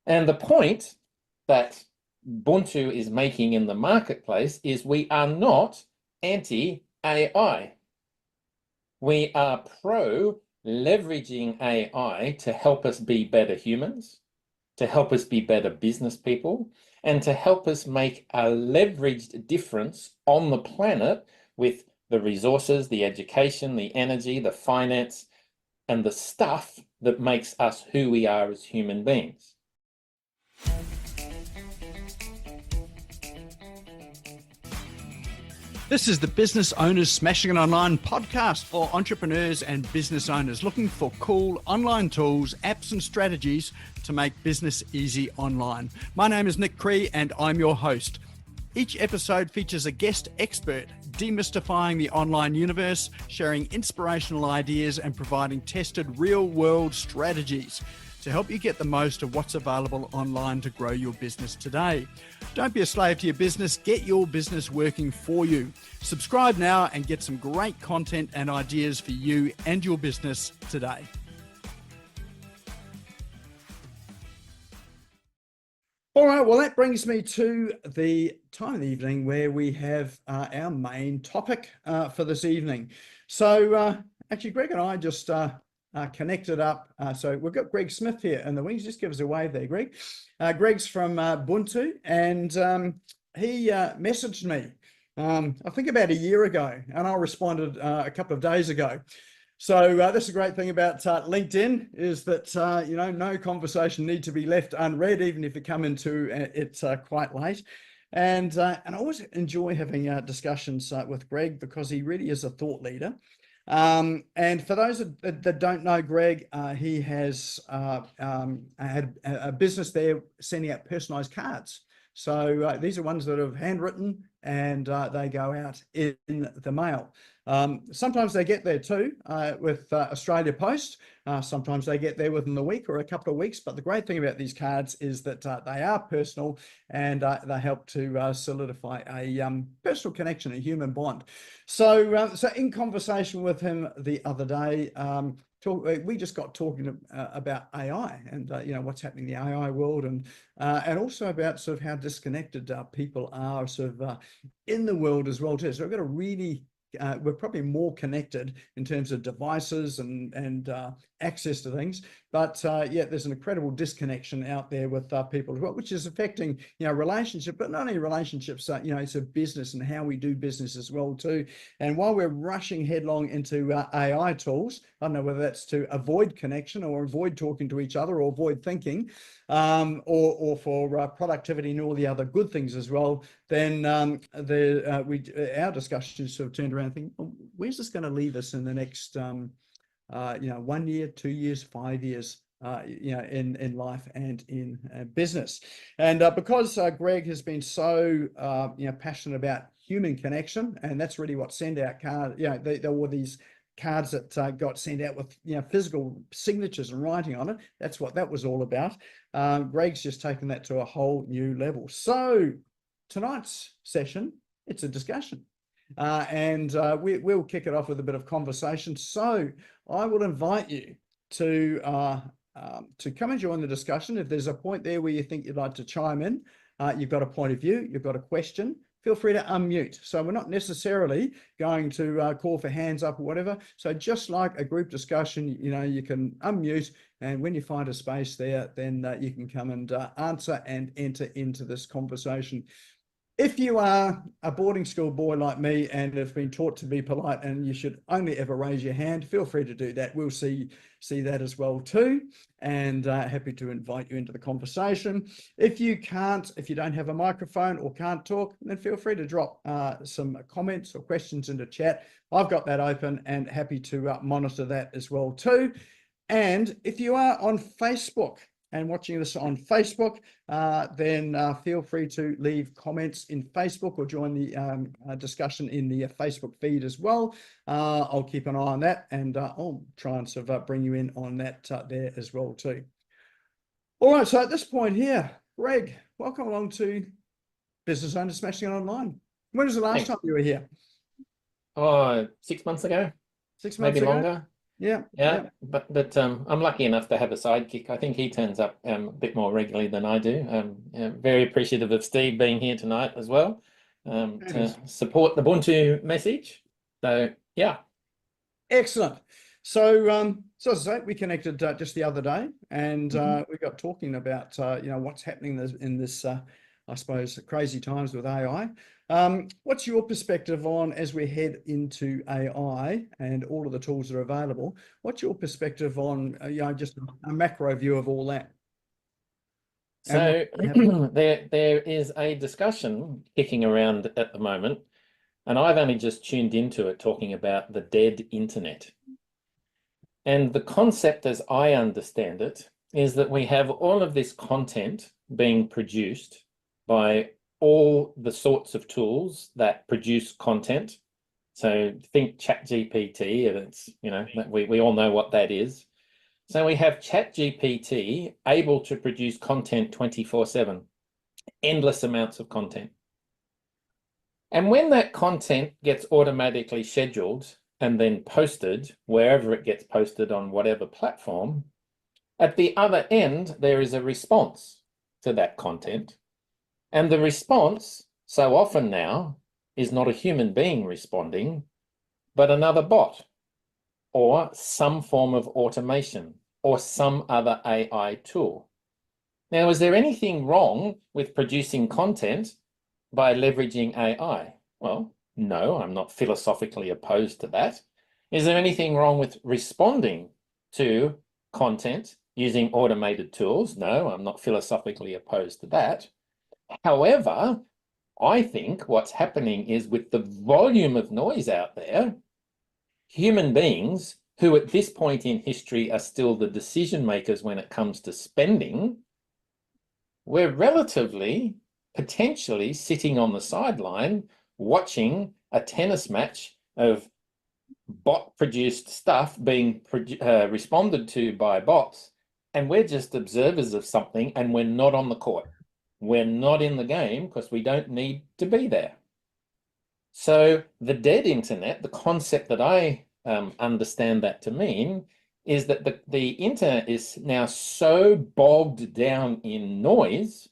And the point that Ubuntu is making in the marketplace is we are not anti-AI. We are pro leveraging AI to help us be better humans, to help us be better business people, and to help us make a leveraged difference on the planet with the resources, the education, the energy, the finance, and the stuff that makes us who we are as human beings. This is the Business Owners Smashing It Online podcast for entrepreneurs and business owners looking for cool online tools, apps and strategies to make business easy online. My name is Nick Cree and I'm your host. Each episode features a guest expert demystifying the online universe, sharing inspirational ideas and providing tested real-world strategies to help you get the most of what's available online to grow your business today. Don't be a slave to your business, get your business working for you. Subscribe now and get some great content and ideas for you and your business today. All right, well, that brings me to the time of the evening where we have our main topic for this evening. So actually, Greg and I just connected up. So we've got Greg Smith here in the wings. Just give us a wave there, Greg. Greg's from Ubuntu, and he messaged me, I think about a year ago, and I responded a couple of days ago. So that's the great thing about LinkedIn is that, no conversation needs to be left unread, even if you come into it quite late. And I always enjoy having discussions with Greg because he really is a thought leader. And for those that don't know Greg, he has had a business there sending out personalized cards. So these are ones that are handwritten and they go out in the mail. Sometimes they get there too with Australia Post. Sometimes they get there within the week or a couple of weeks. But the great thing about these cards is that they are personal and they help to solidify a personal connection, a human bond. So in conversation with him the other day, we just got talking about AI and what's happening in the AI world, and also about sort of how disconnected people are sort of in the world as well too. So we've got a really we're probably more connected in terms of devices and access to things, but yeah, there's an incredible disconnection out there with people as well, which is affecting relationship, but not only relationships, it's a business and how we do business as well too. And while we're rushing headlong into AI tools, I don't know whether that's to avoid connection or avoid talking to each other or avoid thinking, or for productivity and all the other good things as well, then our discussion sort of turned around thinking, well, where's this going to leave us in the next 1 year, 2 years, 5 years, in life and in business. And because Greg has been so passionate about human connection, and that's really what send out cards, there were these cards that got sent out with physical signatures and writing on it. That's what that was all about. Greg's just taken that to a whole new level. So tonight's session, it's a discussion. And we'll kick it off with a bit of conversation. So I will invite you to come and join the discussion. If there's a point there where you think you'd like to chime in, you've got a point of view, you've got a question, feel free to unmute. So we're not necessarily going to call for hands up or whatever. So just like a group discussion, you can unmute, and when you find a space there, then you can come and answer and enter into this conversation. If you are a boarding school boy like me and have been taught to be polite and you should only ever raise your hand, feel free to do that. We'll see that as well too, and happy to invite you into the conversation. If you don't have a microphone or can't talk, then feel free to drop some comments or questions into chat. I've got that open and happy to monitor that as well too. And if you are on Facebook and watching this on Facebook, then feel free to leave comments in Facebook or join the discussion in the Facebook feed as well. I'll keep an eye on that, and I'll try and sort of bring you in on that there as well too. All right, so at this point here, Greg, welcome along to Business Owners Smashing It Online. When was the last time you were here? Oh, 6 months ago. 6 months maybe ago? longer. Yeah, Yeah, yeah. but I'm lucky enough to have a sidekick. I think he turns up a bit more regularly than I do. Yeah, very appreciative of Steve being here tonight as well, It to is. support the Ubuntu message. So yeah. Excellent. So as I say, we connected just the other day, and Mhm. we got talking about what's happening in this I suppose crazy times with AI. What's your perspective on as we head into AI and all of the tools that are available? What's your perspective on just a macro view of all that and what's So happening? there is a discussion kicking around at the moment, and I've only just tuned into it talking about the dead internet. And the concept, as I understand it, is that we have all of this content being produced by all the sorts of tools that produce content. So think ChatGPT, and it's, we all know what that is. So we have ChatGPT able to produce content 24/7, endless amounts of content. And when that content gets automatically scheduled and then posted, wherever it gets posted on whatever platform, at the other end, there is a response to that content. And the response, so often now, is not a human being responding, but another bot or some form of automation or some other AI tool. Now, is there anything wrong with producing content by leveraging AI? Well, no, I'm not philosophically opposed to that. Is there anything wrong with responding to content using automated tools? No, I'm not philosophically opposed to that. However, I think what's happening is with the volume of noise out there, human beings who at this point in history are still the decision makers when it comes to spending, we're relatively potentially sitting on the sideline watching a tennis match of bot produced stuff being responded to by bots, and we're just observers of something, and we're not on the court. We're not in the game because we don't need to be there. So the dead internet, the concept that I understand that to mean, is that the internet is now so bogged down in noise,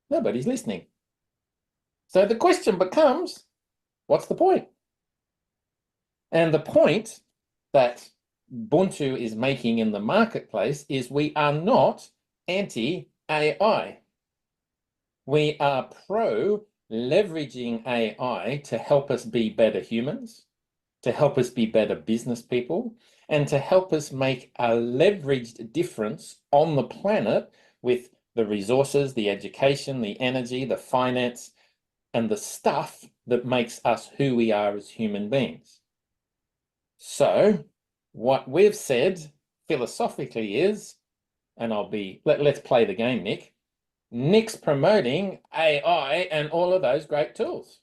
nobody's listening. So the question becomes, what's the point? And the point that Ubuntu is making in the marketplace is we are not anti-AI. We are pro leveraging AI to help us be better humans, to help us be better business people, and to help us make a leveraged difference on the planet with the resources, the education, the energy, the finance, and the stuff that makes us who we are as human beings. So what we've said philosophically is, and let's play the game, Nick. Nick's promoting AI and all of those great tools.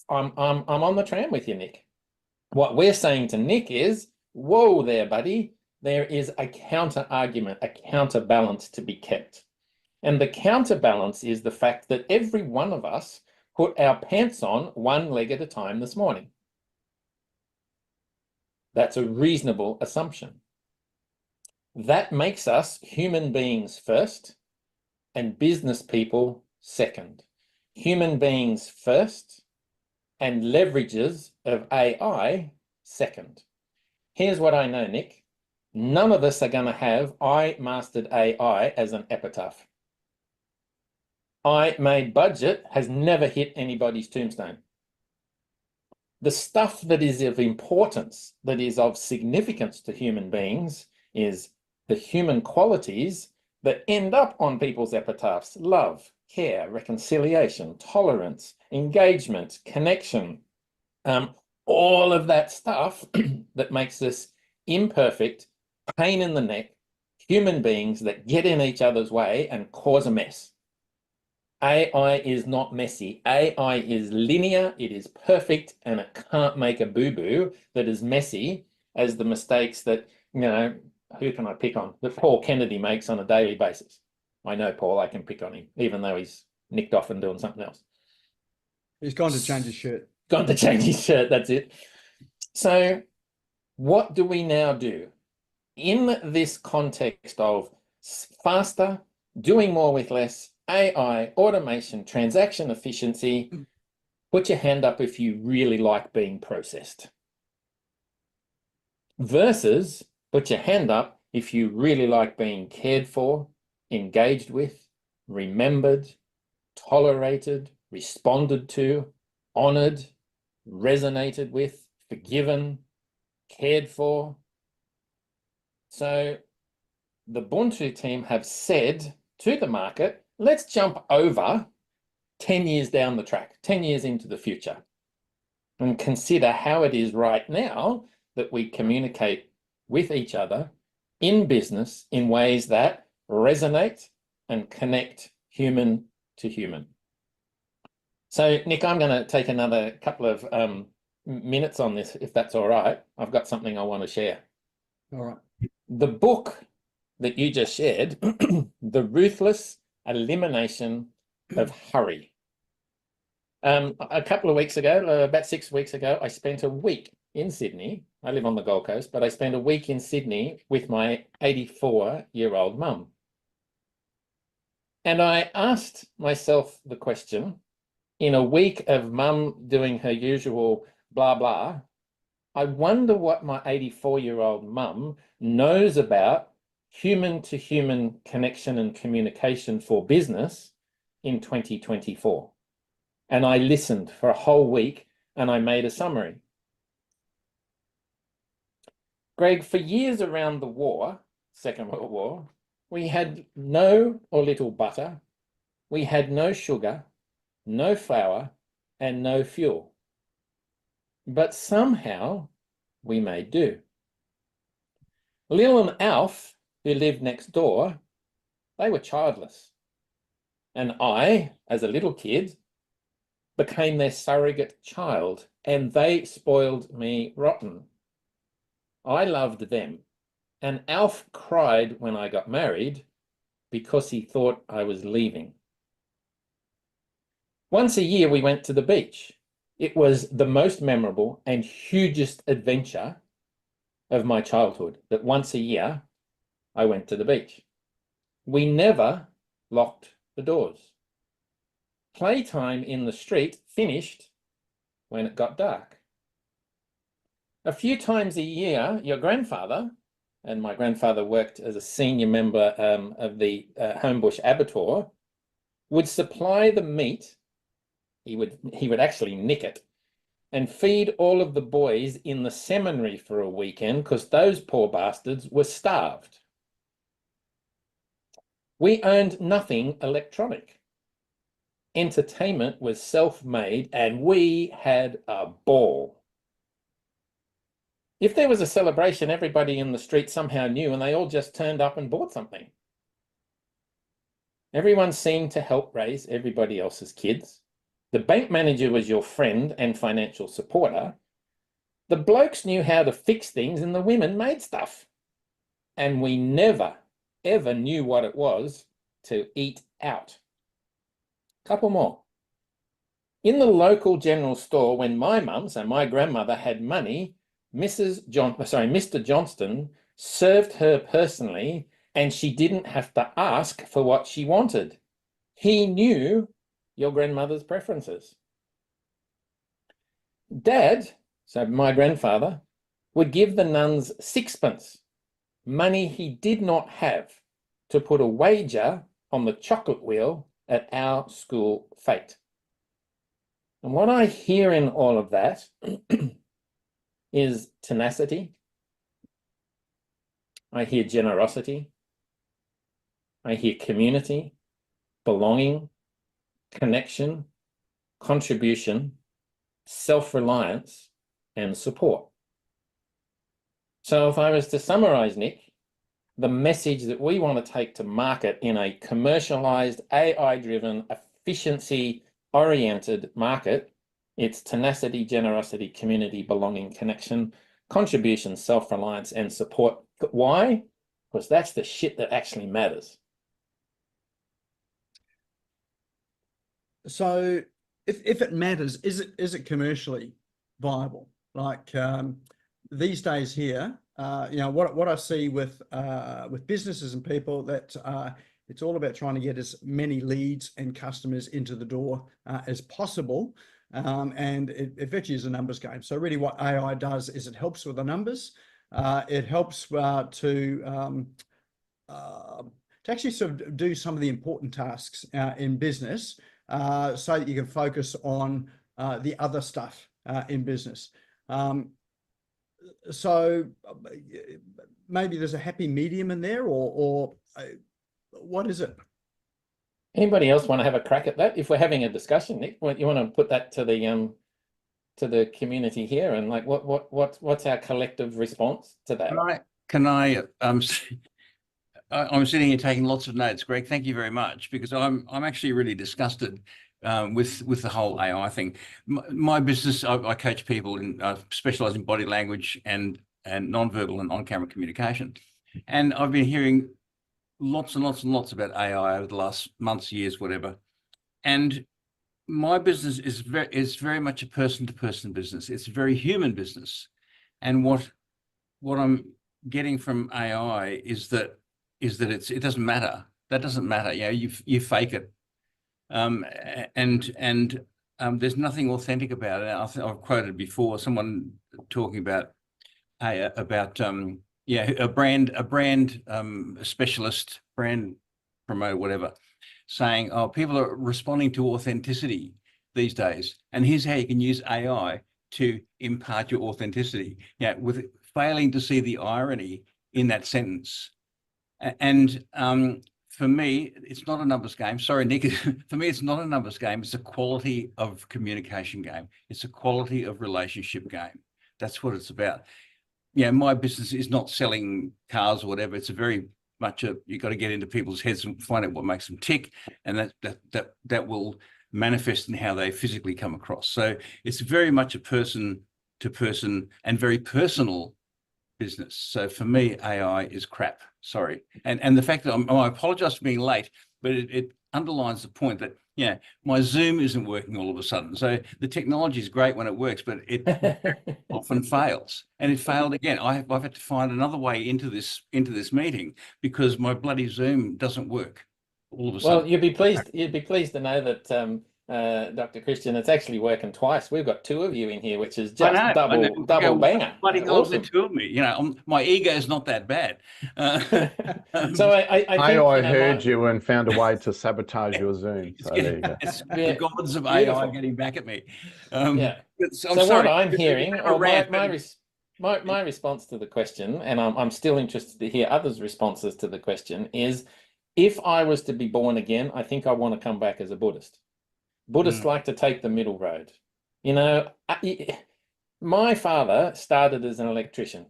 I'm on the tram with you, Nick. What we're saying to Nick is, whoa there, buddy. There is a counter argument, a counterbalance to be kept. And the counterbalance is the fact that every one of us put our pants on one leg at a time this morning. That's a reasonable assumption. That makes us human beings first and business people second. Human beings first and leverages of AI second. Here's what I know, Nick. None of us are going to have I mastered AI as an epitaph. I made budget has never hit anybody's tombstone. The stuff that is of importance, that is of significance to human beings, is the human qualities that end up on people's epitaphs: love, care, reconciliation, tolerance, engagement, connection, all of that stuff that makes us imperfect, pain in the neck, human beings that get in each other's way and cause a mess. AI is not messy. AI is linear, it is perfect, and it can't make a boo-boo that is messy as the mistakes that, who can I pick on? That Paul Kennedy makes on a daily basis. I know Paul, I can pick on him, even though he's nicked off and doing something else. He's gone to change his shirt. Gone to change his shirt, that's it. So What do we now do? In this context of faster, doing more with less, AI, automation, transaction efficiency, put your hand up if you really like being processed. Versus, put your hand up if you really like being cared for, engaged with, remembered, tolerated, responded to, honored, resonated with, forgiven, cared for. So the Ubuntu team have said to the market, let's jump over 10 years down the track, 10 years into the future, and consider how it is right now that we communicate with each other in business in ways that resonate and connect human to human. So, Nick, I'm going to take another couple of minutes on this, if that's all right. I've got something I want to share. All right. The book that you just shared, The Ruthless Elimination of Hurry. A couple of weeks ago, about 6 weeks ago, I spent a week in Sydney. I live on the Gold Coast, but I spent a week in Sydney with my 84-year-old mum. And I asked myself the question, in a week of mum doing her usual blah, blah, I wonder what my 84-year-old mum knows about human-to-human connection and communication for business in 2024. And I listened for a whole week and I made a summary. Greg, for years around the war, Second World War, we had no or little butter, we had no sugar, no flour, and no fuel. But somehow we made do. Lil and Alf, who lived next door, they were childless. And I, as a little kid, became their surrogate child, and they spoiled me rotten. I loved them, and Alf cried when I got married because he thought I was leaving. Once a year we went to the beach. It was the most memorable and hugest adventure of my childhood, that once a year I went to the beach. We never locked the doors. Playtime in the street finished when it got dark. A few times a year, your grandfather, and my grandfather worked as a senior member of the Homebush Abattoir, would supply the meat. He would actually nick it and feed all of the boys in the seminary for a weekend because those poor bastards were starved. We owned nothing electronic. Entertainment was self-made and we had a ball. If there was a celebration, everybody in the street somehow knew and they all just turned up and bought something. Everyone seemed to help raise everybody else's kids. The bank manager was your friend and financial supporter. The blokes knew how to fix things and the women made stuff. And we never, ever knew what it was to eat out. Couple more. In the local general store, when my mum, so my grandmother, had money, Mr. Johnston served her personally, and she didn't have to ask for what she wanted. He knew your grandmother's preferences. Dad, so my grandfather, would give the nuns sixpence, money he did not have, to put a wager on the chocolate wheel at our school fete. And what I hear in all of that is tenacity. I hear generosity. I hear community, belonging, connection, contribution, self-reliance, and support. So if I was to summarize, Nick, the message that we want to take to market in a commercialized, AI-driven, efficiency-oriented market, it's tenacity, generosity, community, belonging, connection, contribution, self-reliance, and support. Why? Because that's the shit that actually matters. So if it matters, is it commercially viable? Like these days here, what I see with businesses and people, that it's all about trying to get as many leads and customers into the door as possible. And it virtually is a numbers game. So really what AI does is it helps with the numbers. It helps to actually sort of do some of the important tasks in business, so that you can focus on the other stuff in business. So maybe there's a happy medium in there, or what is it? Anybody else want to have a crack at that? If we're having a discussion, Nick, you want to put that to the community here, and like what's our collective response to that? I'm sitting here taking lots of notes, Greg. Thank you very much, because I'm actually really disgusted with the whole AI thing. My business, I coach people in specialize in body language and non-verbal and on-camera communication, and I've been hearing lots and lots and lots about AI over the last months, years, whatever. And my business is very much a person-to-person business. It's a very human business, and what I'm getting from AI is that it doesn't matter. That doesn't matter. You fake it, and there's nothing authentic about it. I've quoted before someone talking about a brand specialist, brand promoter, whatever, saying, oh, people are responding to authenticity these days, and here's how you can use AI to impart your authenticity. With failing to see the irony in that sentence. And for me, it's not a numbers game. Sorry, Nick. For me, it's not a numbers game. It's a quality of communication game. It's a quality of relationship game. That's what it's about. My business is not selling cars or whatever. It's a very much you've got to get into people's heads and find out what makes them tick, and that will manifest in how they physically come across. So it's very much a person to person and very personal business. So for me, AI is crap. Sorry. And the fact that I apologize for being late, but it underlines the point that, my Zoom isn't working all of a sudden. So the technology is great when it works, but it often fails. And it failed again. I've had to find another way into this meeting because my bloody Zoom doesn't work all of a sudden. Well, you'd be pleased to know that Dr. Christian, it's actually working twice. We've got two of you in here, which is just double banger. Bloody hell, Awesome. two of me. My ego is not that bad. So I think AI heard you and found a way to sabotage your Zoom. So there you go. It's the gods of AI getting back at me. So what I'm hearing, or my response to the question, and I'm still interested to hear others' responses to the question, is if I was to be born again, I think I want to come back as a Buddhist. Buddhists like to take the middle road. My father started as an electrician,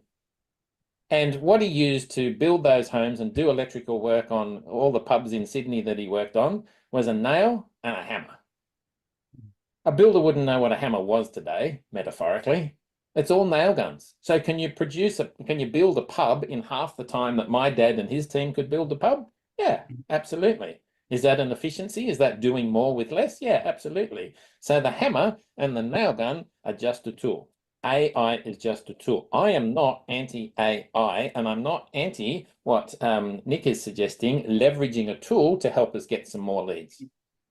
and what he used to build those homes and do electrical work on all the pubs in Sydney that he worked on was a nail and a hammer. A builder wouldn't know what a hammer was today, metaphorically. It's all nail guns. So can you build a pub in half the time that my dad and his team could build a pub? Yeah, absolutely. Is that an efficiency? Is that doing more with less? Yeah, absolutely. So the hammer and the nail gun are just a tool. AI is just a tool. I am not anti-AI, and I'm not anti what Nick is suggesting, leveraging a tool to help us get some more leads.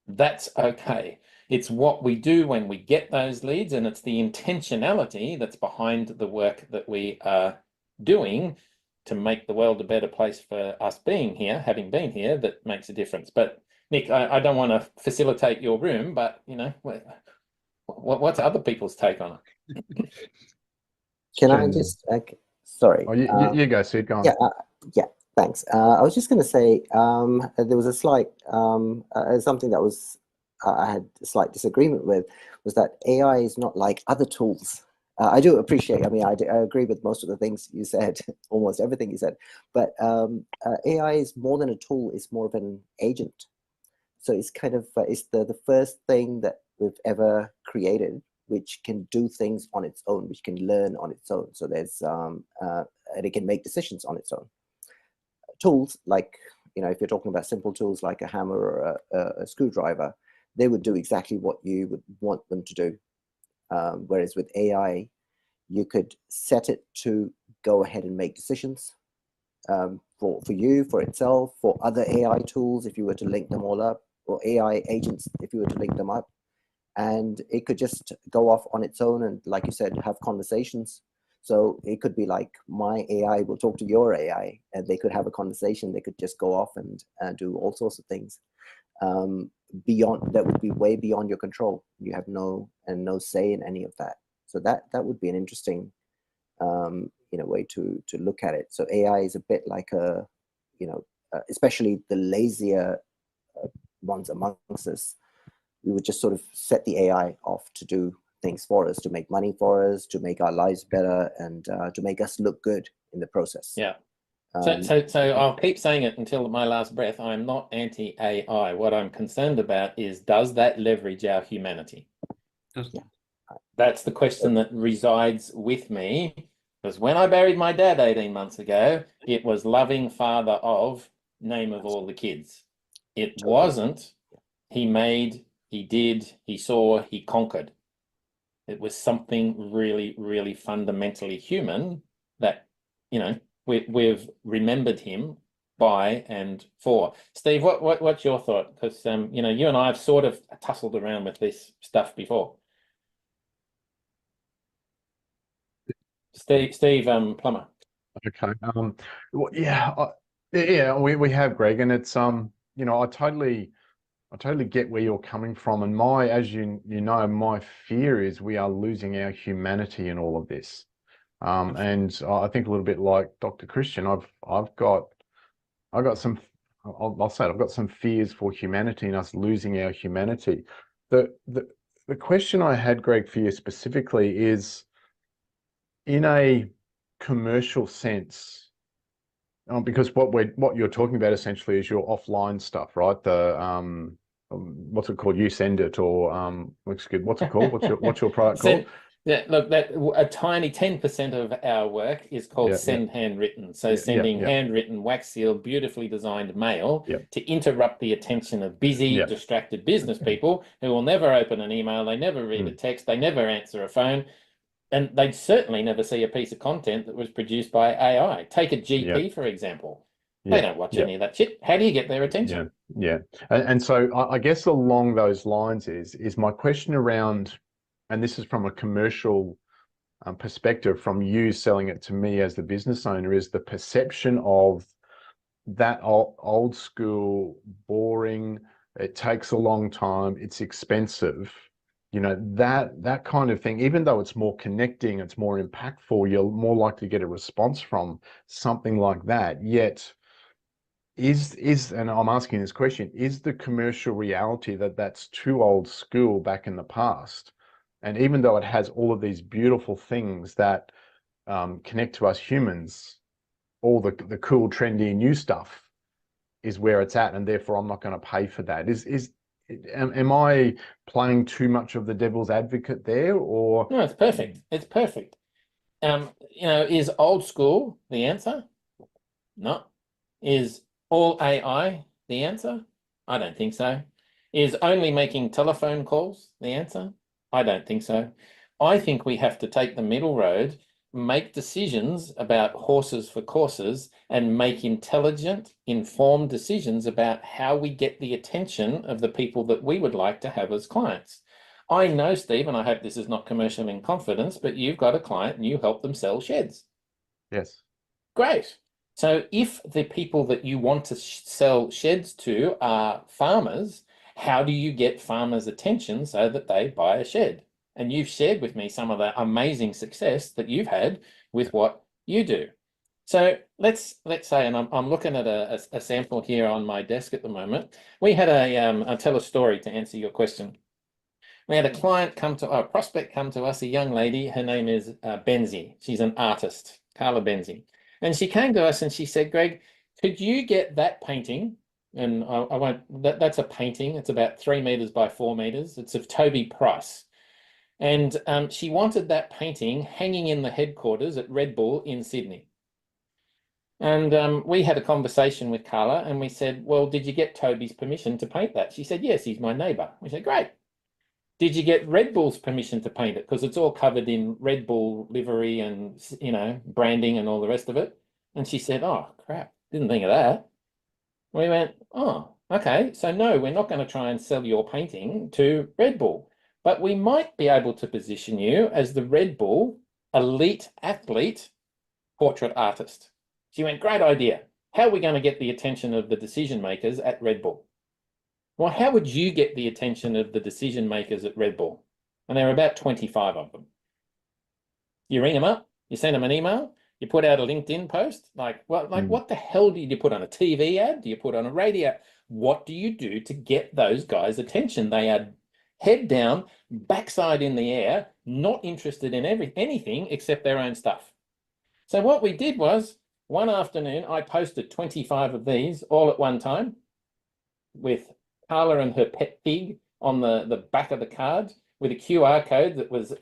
That's okay. It's what we do when we get those leads, and it's the intentionality that's behind the work that we are doing to make the world a better place for us being here, having been here, that makes a difference. But Nick, I don't want to facilitate your room, but what's other people's take on it? Can I just, sorry. Oh, you go, Sid, go on. Yeah, thanks. I was just going to say, there was a slight, something that was, I had a slight disagreement with, was that AI is not like other tools. I do appreciate, I agree with most of the things you said, almost everything you said, but AI is more than a tool, it's more of an agent. So it's kind of, it's the first thing that we've ever created, which can do things on its own, which can learn on its own. So there's, and it can make decisions on its own. Tools, like, if you're talking about simple tools like a hammer or a screwdriver, they would do exactly what you would want them to do. Whereas with AI, You could set it to go ahead and make decisions for you, for itself, for other AI tools, if you were to link them all up, or AI agents, if you were to link them up. And it could just go off on its own and, like you said, have conversations. So it could be like my AI will talk to your AI, and they could have a conversation. They could just go off and do all sorts of things beyond, that would be way beyond your control. You have no say in any of that. So that would be an interesting way to look at it. So AI is a bit like a, especially the lazier ones amongst us, we would just sort of set the AI off to do things for us, to make money for us, to make our lives better, and to make us look good in the process. Yeah. So I'll keep saying it until my last breath. I'm not anti-AI. What I'm concerned about is, does that leverage our humanity? Yeah. That's the question that resides with me. Because when I buried my dad 18 months ago, it was loving father of, name of all the kids. It wasn't he made, he did, he saw, he conquered. It was something really, really fundamentally human that, we've remembered him by and for. Steve, what's your thought? Because you and I have sort of tussled around with this stuff before. Steve Plummer. Okay. Well, yeah, we have, Greg, and it's I totally get where you're coming from, and as you know, my fear is we are losing our humanity in all of this. And I think a little bit like Dr. Christian, I've got some, I'll say it, I've got some fears for humanity and us losing our humanity. The question I had, Greg, for you specifically is, in a commercial sense, because what you're talking about essentially is your offline stuff, right? The what's it called? You send it, or what's it called? What's your product called? Yeah, look, that a tiny 10% of our work is called send handwritten. So sending handwritten, wax sealed, beautifully designed mail to interrupt the attention of busy, distracted business people who will never open an email, they never read a text, they never answer a phone, and they'd certainly never see a piece of content that was produced by AI. Take a GP, for example. They don't watch any of that shit. How do you get their attention? And so I guess along those lines is my question around, and this is from a commercial perspective, from you selling it to me as the business owner, is the perception of that old school, boring, it takes a long time, it's expensive, that kind of thing. Even though it's more connecting, it's more impactful, you're more likely to get a response from something like that. Yet and I'm asking this question, is the commercial reality that that's too old school back in the past? And even though it has all of these beautiful things that connect to us humans, all the cool, trendy, new stuff is where it's at, and therefore I'm not going to pay for that. Am I playing too much of the devil's advocate there, or? No, it's perfect. It's perfect. Is old school the answer? No. Is all AI the answer? I don't think so. Is only making telephone calls the answer? I don't think so. I think we have to take the middle road, make decisions about horses for courses, and make intelligent, informed decisions about how we get the attention of the people that we would like to have as clients. I know, Steve, and I hope this is not commercial in confidence, but you've got a client and you help them sell sheds. Yes. Great. So if the people that you want to sell sheds to are farmers, how do you get farmers' attention so that they buy a shed? And you've shared with me some of the amazing success that you've had with what you do. So let's say, and I'm looking at a sample here on my desk at the moment. We had I'll tell a story to answer your question. We had a prospect come to us, a young lady. Her name is Benzie. She's an artist, Carla Benzie. And she came to us and she said, Greg, could you get that painting? And I won't, that's a painting. It's about 3 meters by 4 meters. It's of Toby Price. And she wanted that painting hanging in the headquarters at Red Bull in Sydney. And we had a conversation with Carla and we said, well, did you get Toby's permission to paint that? She said, yes, he's my neighbor. We said, great. did you get Red Bull's permission to paint it? Because it's all covered in Red Bull livery and, branding and all the rest of it. And she said, oh, crap, didn't think of that. We went, oh, okay. So no, we're not going to try and sell your painting to Red Bull, but we might be able to position you as the Red Bull elite athlete portrait artist. She went, great idea. How are we going to get the attention of the decision makers at Red Bull? Well, how would you get the attention of the decision makers at Red Bull? And there are about 25 of them. You ring them up, you send them an email, you put out a LinkedIn post. What the hell do you put on a TV ad? Do you put on a radio? What do you do to get those guys' attention? They are head down, backside in the air, not interested in anything except their own stuff. So what we did was, one afternoon, I posted 25 of these all at one time with Carla and her pet pig on the back of the card with a QR code that was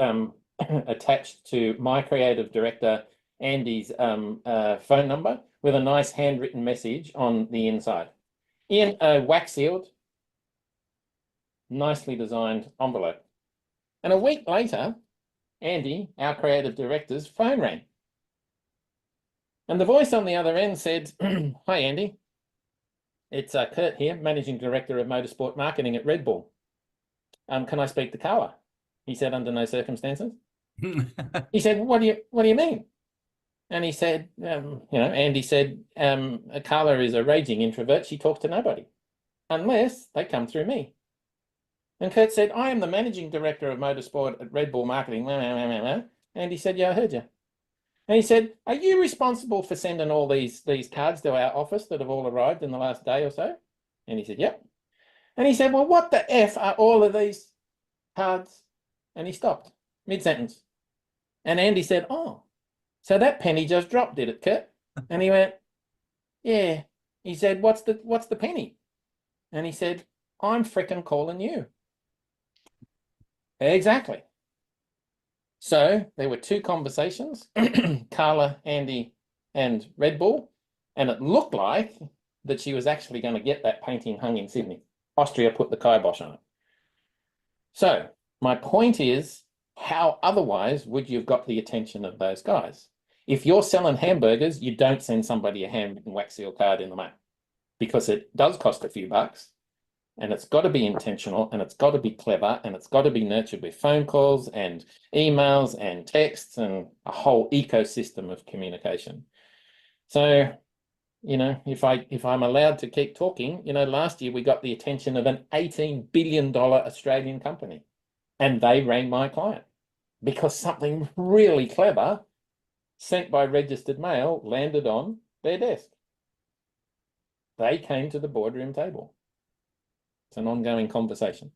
attached to my creative director, Andy's phone number, with a nice handwritten message on the inside in a wax sealed, nicely designed envelope. And a week later, Andy, our creative director's phone rang. And the voice on the other end said, hi, Andy. It's Kurt here, Managing Director of Motorsport Marketing at Red Bull. Can I speak to Carla? He said, under no circumstances. He said, what do you mean? And he said, Andy said, Carla is a raging introvert. She talks to nobody unless they come through me. And Kurt said, I am the Managing Director of Motorsport at Red Bull Marketing. And he said, yeah, I heard you. And he said, are you responsible for sending all these cards to our office that have all arrived in the last day or so? And he said, yep. And he said, well, what the F are all of these cards? And he stopped mid-sentence. And Andy said, oh, so that penny just dropped, did it, Kurt? And he went, yeah. He said, what's the penny? And he said, I'm frickin' calling you. Exactly. So there were two conversations, Carla, Andy, and Red Bull, and it looked like that she was actually going to get that painting hung in Sydney. Austria put the kibosh on it. So my point is, how otherwise would you have got the attention of those guys? If you're selling hamburgers, you don't send somebody a handwritten wax seal card in the mail because it does cost a few bucks. And it's got to be intentional, and it's got to be clever, and it's got to be nurtured with phone calls and emails and texts and a whole ecosystem of communication. So, if I'm allowed to keep talking, last year we got the attention of an $18 billion Australian company, and they rang my client because something really clever sent by registered mail landed on their desk. They came to the boardroom table. It's an ongoing conversation.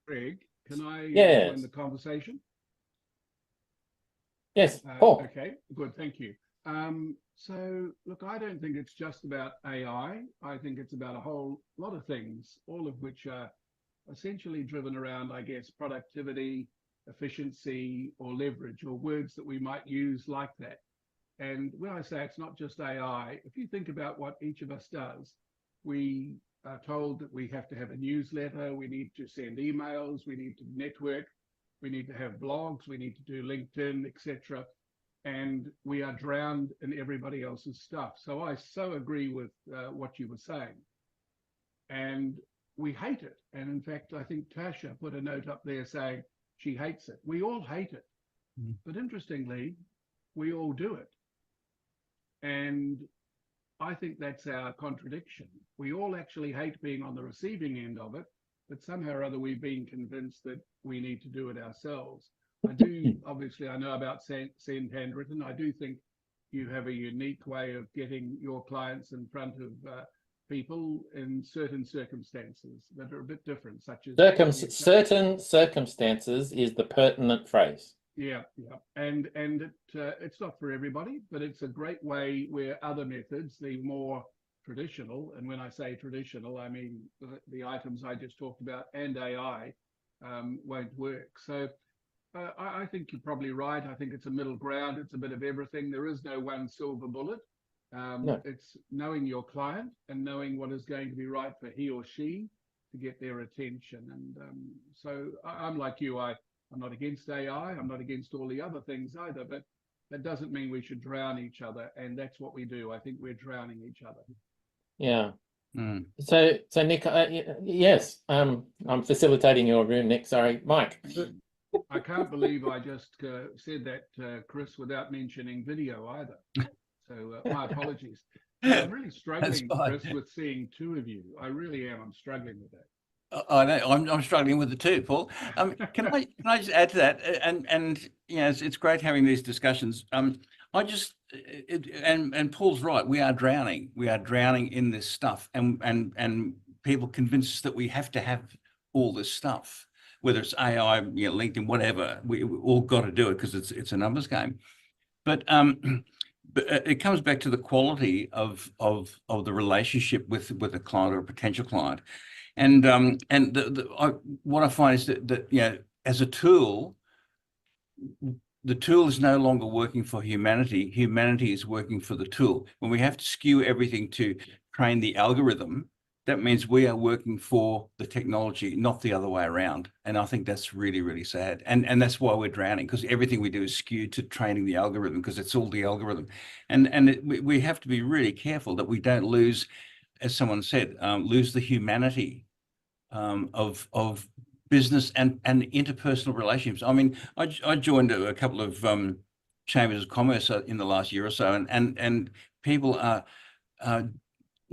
Greg, can I join the conversation? Yes, Paul. Okay, good, thank you. So, look, I don't think it's just about AI. I think it's about a whole lot of things, all of which are essentially driven around, I guess, productivity, efficiency, or leverage, or words that we might use like that. And when I say it's not just AI, if you think about what each of us does, we are told that we have to have a newsletter, we need to send emails, we need to network, we need to have blogs, we need to do LinkedIn, etc. And we are drowned in everybody else's stuff. So I so agree with what you were saying. And we hate it. And in fact, I think Tasha put a note up there saying she hates it. We all hate it. But interestingly, we all do it. And I think that's our contradiction. We all actually hate being on the receiving end of it, but somehow or other we've been convinced that we need to do it ourselves. I do, obviously, I know about send handwritten. I do think you have a unique way of getting your clients in front of people in certain circumstances that are a bit different, such as certain circumstances is the pertinent phrase. Yeah, and it's not for everybody, but it's a great way where other methods, the more traditional, and when I say traditional, I mean the items I just talked about and AI won't work. So I think you're probably right. I think it's a middle ground. It's a bit of everything. There is no one silver bullet. No. It's knowing your client and knowing what is going to be right for he or she, to get their attention. And so I'm like you. I'm not against AI. I'm not against all the other things either. But that doesn't mean we should drown each other. And that's what we do. I think we're drowning each other. Yeah. Mm. So Nick, yes, I'm facilitating your room, Nick. Sorry, Mike. I can't believe I just said that, Chris, without mentioning video either. So my apologies. I'm really struggling, Chris, with seeing two of you. I really am. I'm struggling with that. I know I'm struggling with it too, Paul. Can I just add to that? And you know, it's great having these discussions. I just and Paul's right. We are drowning. We are drowning in this stuff, and people convince us that we have to have all this stuff, whether it's AI, you know, LinkedIn, whatever. We all got to do it because it's a numbers game. But it comes back to the quality of the relationship with a client or a potential client. And what I find is that you know, as a tool, the tool is no longer working for humanity. Humanity is working for the tool. When we have to skew everything to train the algorithm, that means we are working for the technology, not the other way around. And I think that's really, really sad. And that's why we're drowning, because everything we do is skewed to training the algorithm, because it's all the algorithm. We have to be really careful that we don't lose, as someone said, lose the humanity of business and interpersonal relationships. I mean, I joined a couple of chambers of commerce in the last year or so, and people are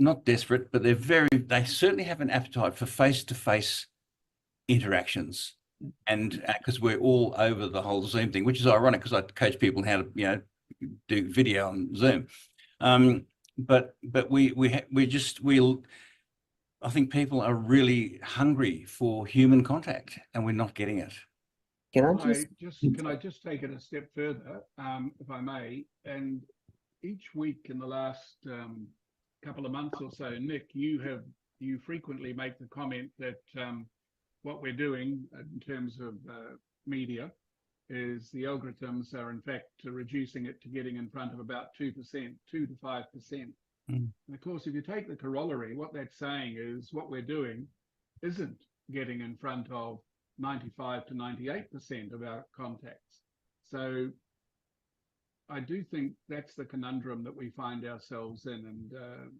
not desperate, but they certainly have an appetite for face-to-face interactions, and because we're all over the whole Zoom thing, which is ironic because I coach people how to, you know, do video on Zoom. But I think people are really hungry for human contact, and we're not getting it. Can I Can I just take it a step further, if I may? And each week in the last couple of months or so, Nick, you frequently make the comment that what we're doing in terms of media is the algorithms are in fact reducing it to getting in front of about 2%, 2 to 5%. And of course, if you take the corollary, what that's saying is what we're doing isn't getting in front of 95 to 98% of our contacts. So I do think that's the conundrum that we find ourselves in. And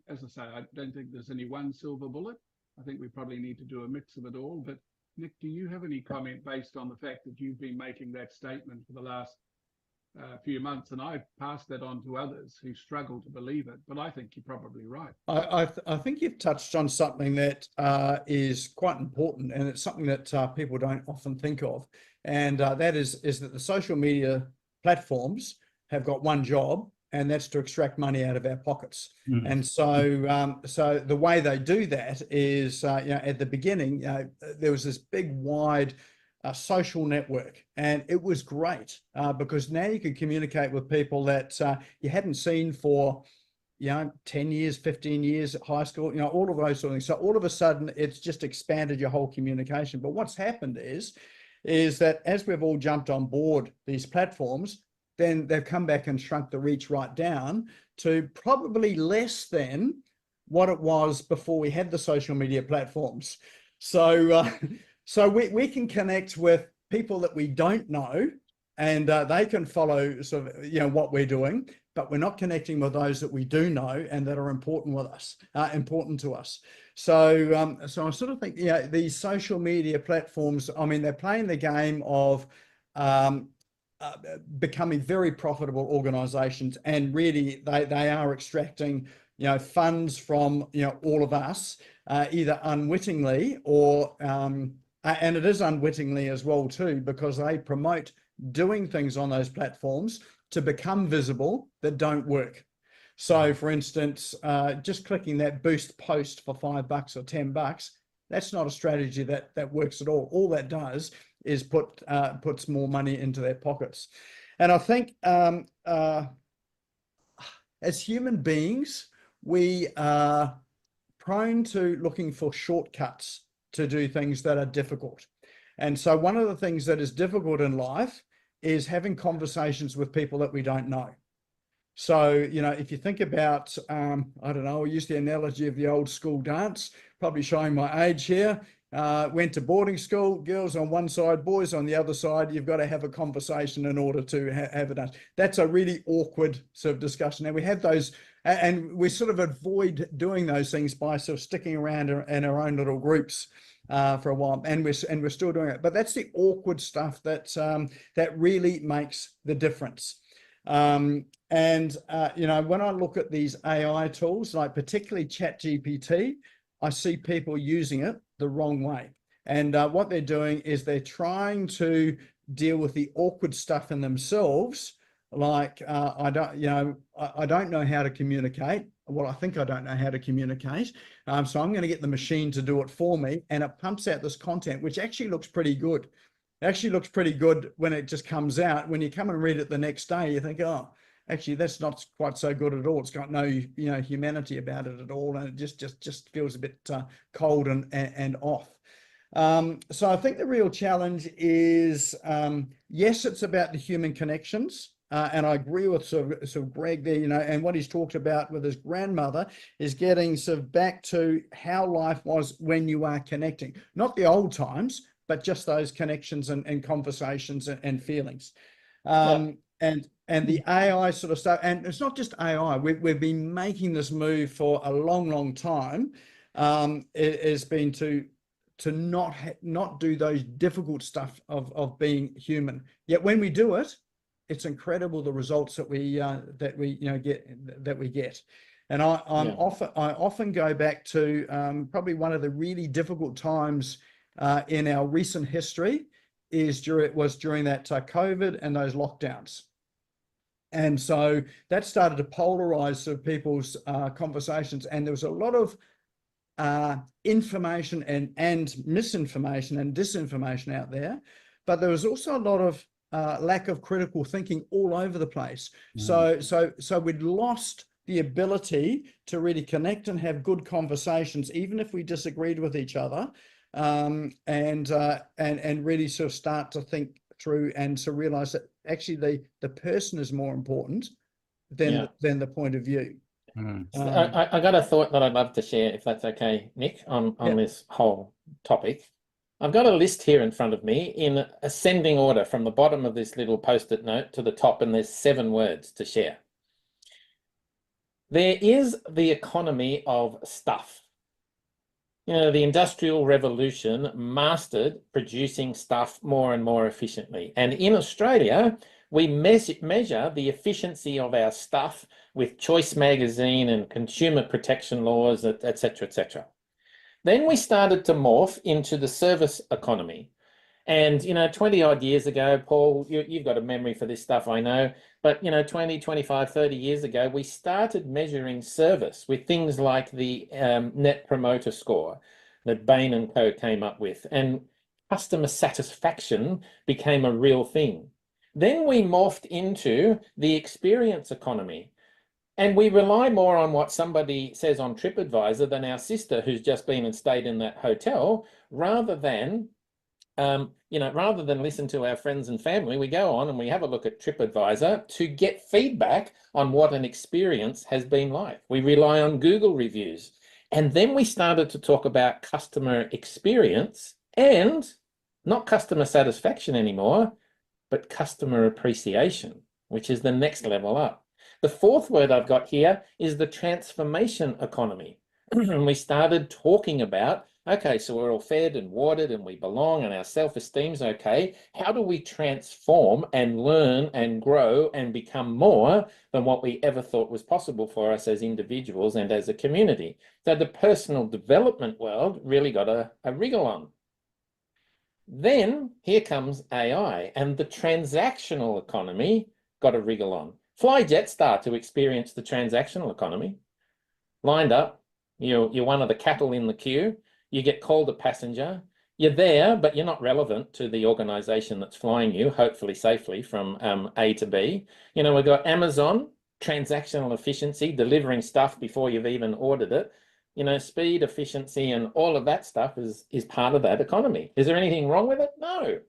as I say, I don't think there's any one silver bullet. I think we probably need to do a mix of it all. But Nick, do you have any comment based on the fact that you've been making that statement for the last few months, and I've passed that on to others who struggle to believe it, but I think you're probably right. I think you've touched on something that is quite important, and it's something that people don't often think of, and that is that the social media platforms have got one job, and that's to extract money out of our pockets. And so so the way they do that is, you know, at the beginning, there was this big wide social network, and it was great because now you can communicate with people that you hadn't seen for, you know, 10 years, 15 years at high school, you know, all of those sort of things. So all of a sudden it's just expanded your whole communication. But what's happened is that as we've all jumped on board these platforms, then they've come back and shrunk the reach right down to probably less than what it was before we had the social media platforms. So so we can connect with people that we don't know, and they can follow sort of, you know, what we're doing, but we're not connecting with those that we do know and that are important with us, important to us. So so I sort of think, yeah, these social media platforms, I mean, they're playing the game of becoming very profitable organizations, and really they are extracting, you know, funds from, you know, all of us, either unwittingly or and it is unwittingly as well too, because they promote doing things on those platforms to become visible that don't work. So for instance, just clicking that boost post for $5 or $10, that's not a strategy that works at all. All that does is puts more money into their pockets. And I think as human beings, we are prone to looking for shortcuts to do things that are difficult. And so one of the things that is difficult in life is having conversations with people that we don't know. So, you know, if you think about, I don't know, I'll use the analogy of the old school dance, probably showing my age here. Went to boarding school, girls on one side, boys on the other side. You've got to have a conversation in order to have a dance. That's a really awkward sort of discussion. And we have those, and we sort of avoid doing those things by sort of sticking around in our own little groups for a while, and we're still doing it. But that's the awkward stuff that really makes the difference. You know, when I look at these AI tools, like particularly ChatGPT, I see people using it the wrong way. And what they're doing is they're trying to deal with the awkward stuff in themselves. Like, I don't know how to communicate. Well, I think I don't know how to communicate. So I'm going to get the machine to do it for me. And it pumps out this content, which actually looks pretty good. It actually looks pretty good when it just comes out. When you come and read it the next day, you think, oh, actually, that's not quite so good at all. It's got no, you know, humanity about it at all, and it just feels a bit cold and off. So I think the real challenge is, yes, it's about the human connections. And I agree with sort of Greg there, you know, and what he's talked about with his grandmother is getting sort of back to how life was when you are connecting, not the old times, but just those connections and conversations and feelings. And the AI sort of stuff, and it's not just AI. We've been making this move for a long time. It has been to not do those difficult stuff of being human. Yet when we do it, it's incredible the results that we get. And I often go back to probably one of the really difficult times in our recent history was during that COVID and those lockdowns. And so that started to polarize sort of people's conversations, and there was a lot of information and misinformation and disinformation out there, but there was also a lot of lack of critical thinking all over the place. So we'd lost the ability to really connect and have good conversations, even if we disagreed with each other, and really sort of start to think through and to realize that actually the person is more important than the point of view. I got a thought that I'd love to share, if that's okay, Nick, on this whole topic. I've got a list here in front of me in ascending order from the bottom of this little post-it note to the top, and there's 7 words to share. There is the economy of stuff. You know, the Industrial Revolution mastered producing stuff more and more efficiently. And in Australia, we measure the efficiency of our stuff with Choice Magazine and consumer protection laws, et cetera, et cetera. Then we started to morph into the service economy. And, you know, 20 odd years ago, Paul, you've got a memory for this stuff, I know, but, you know, 20, 25, 30 years ago, we started measuring service with things like the Net Promoter Score that Bain & Co. came up with, and customer satisfaction became a real thing. Then we morphed into the experience economy, and we rely more on what somebody says on TripAdvisor than our sister who's just been and stayed in that hotel, rather than listen to our friends and family. We go on and we have a look at TripAdvisor to get feedback on what an experience has been like. We rely on Google reviews. And then we started to talk about customer experience, and not customer satisfaction anymore, but customer appreciation, which is the next level up. The 4th word I've got here is the transformation economy. And we started talking about, okay, so we're all fed and watered and we belong and our self-esteem's okay. How do we transform and learn and grow and become more than what we ever thought was possible for us as individuals and as a community? So the personal development world really got a wriggle on. Then here comes AI, and the transactional economy got a wriggle on. Fly Jetstar to experience the transactional economy. Lined up, you're one of the cattle in the queue. You get called a passenger. You're there, but you're not relevant to the organization that's flying you, hopefully safely from A to B. You know, we've got Amazon, transactional efficiency, delivering stuff before you've even ordered it. You know, speed, efficiency, and all of that stuff is part of that economy. Is there anything wrong with it? No.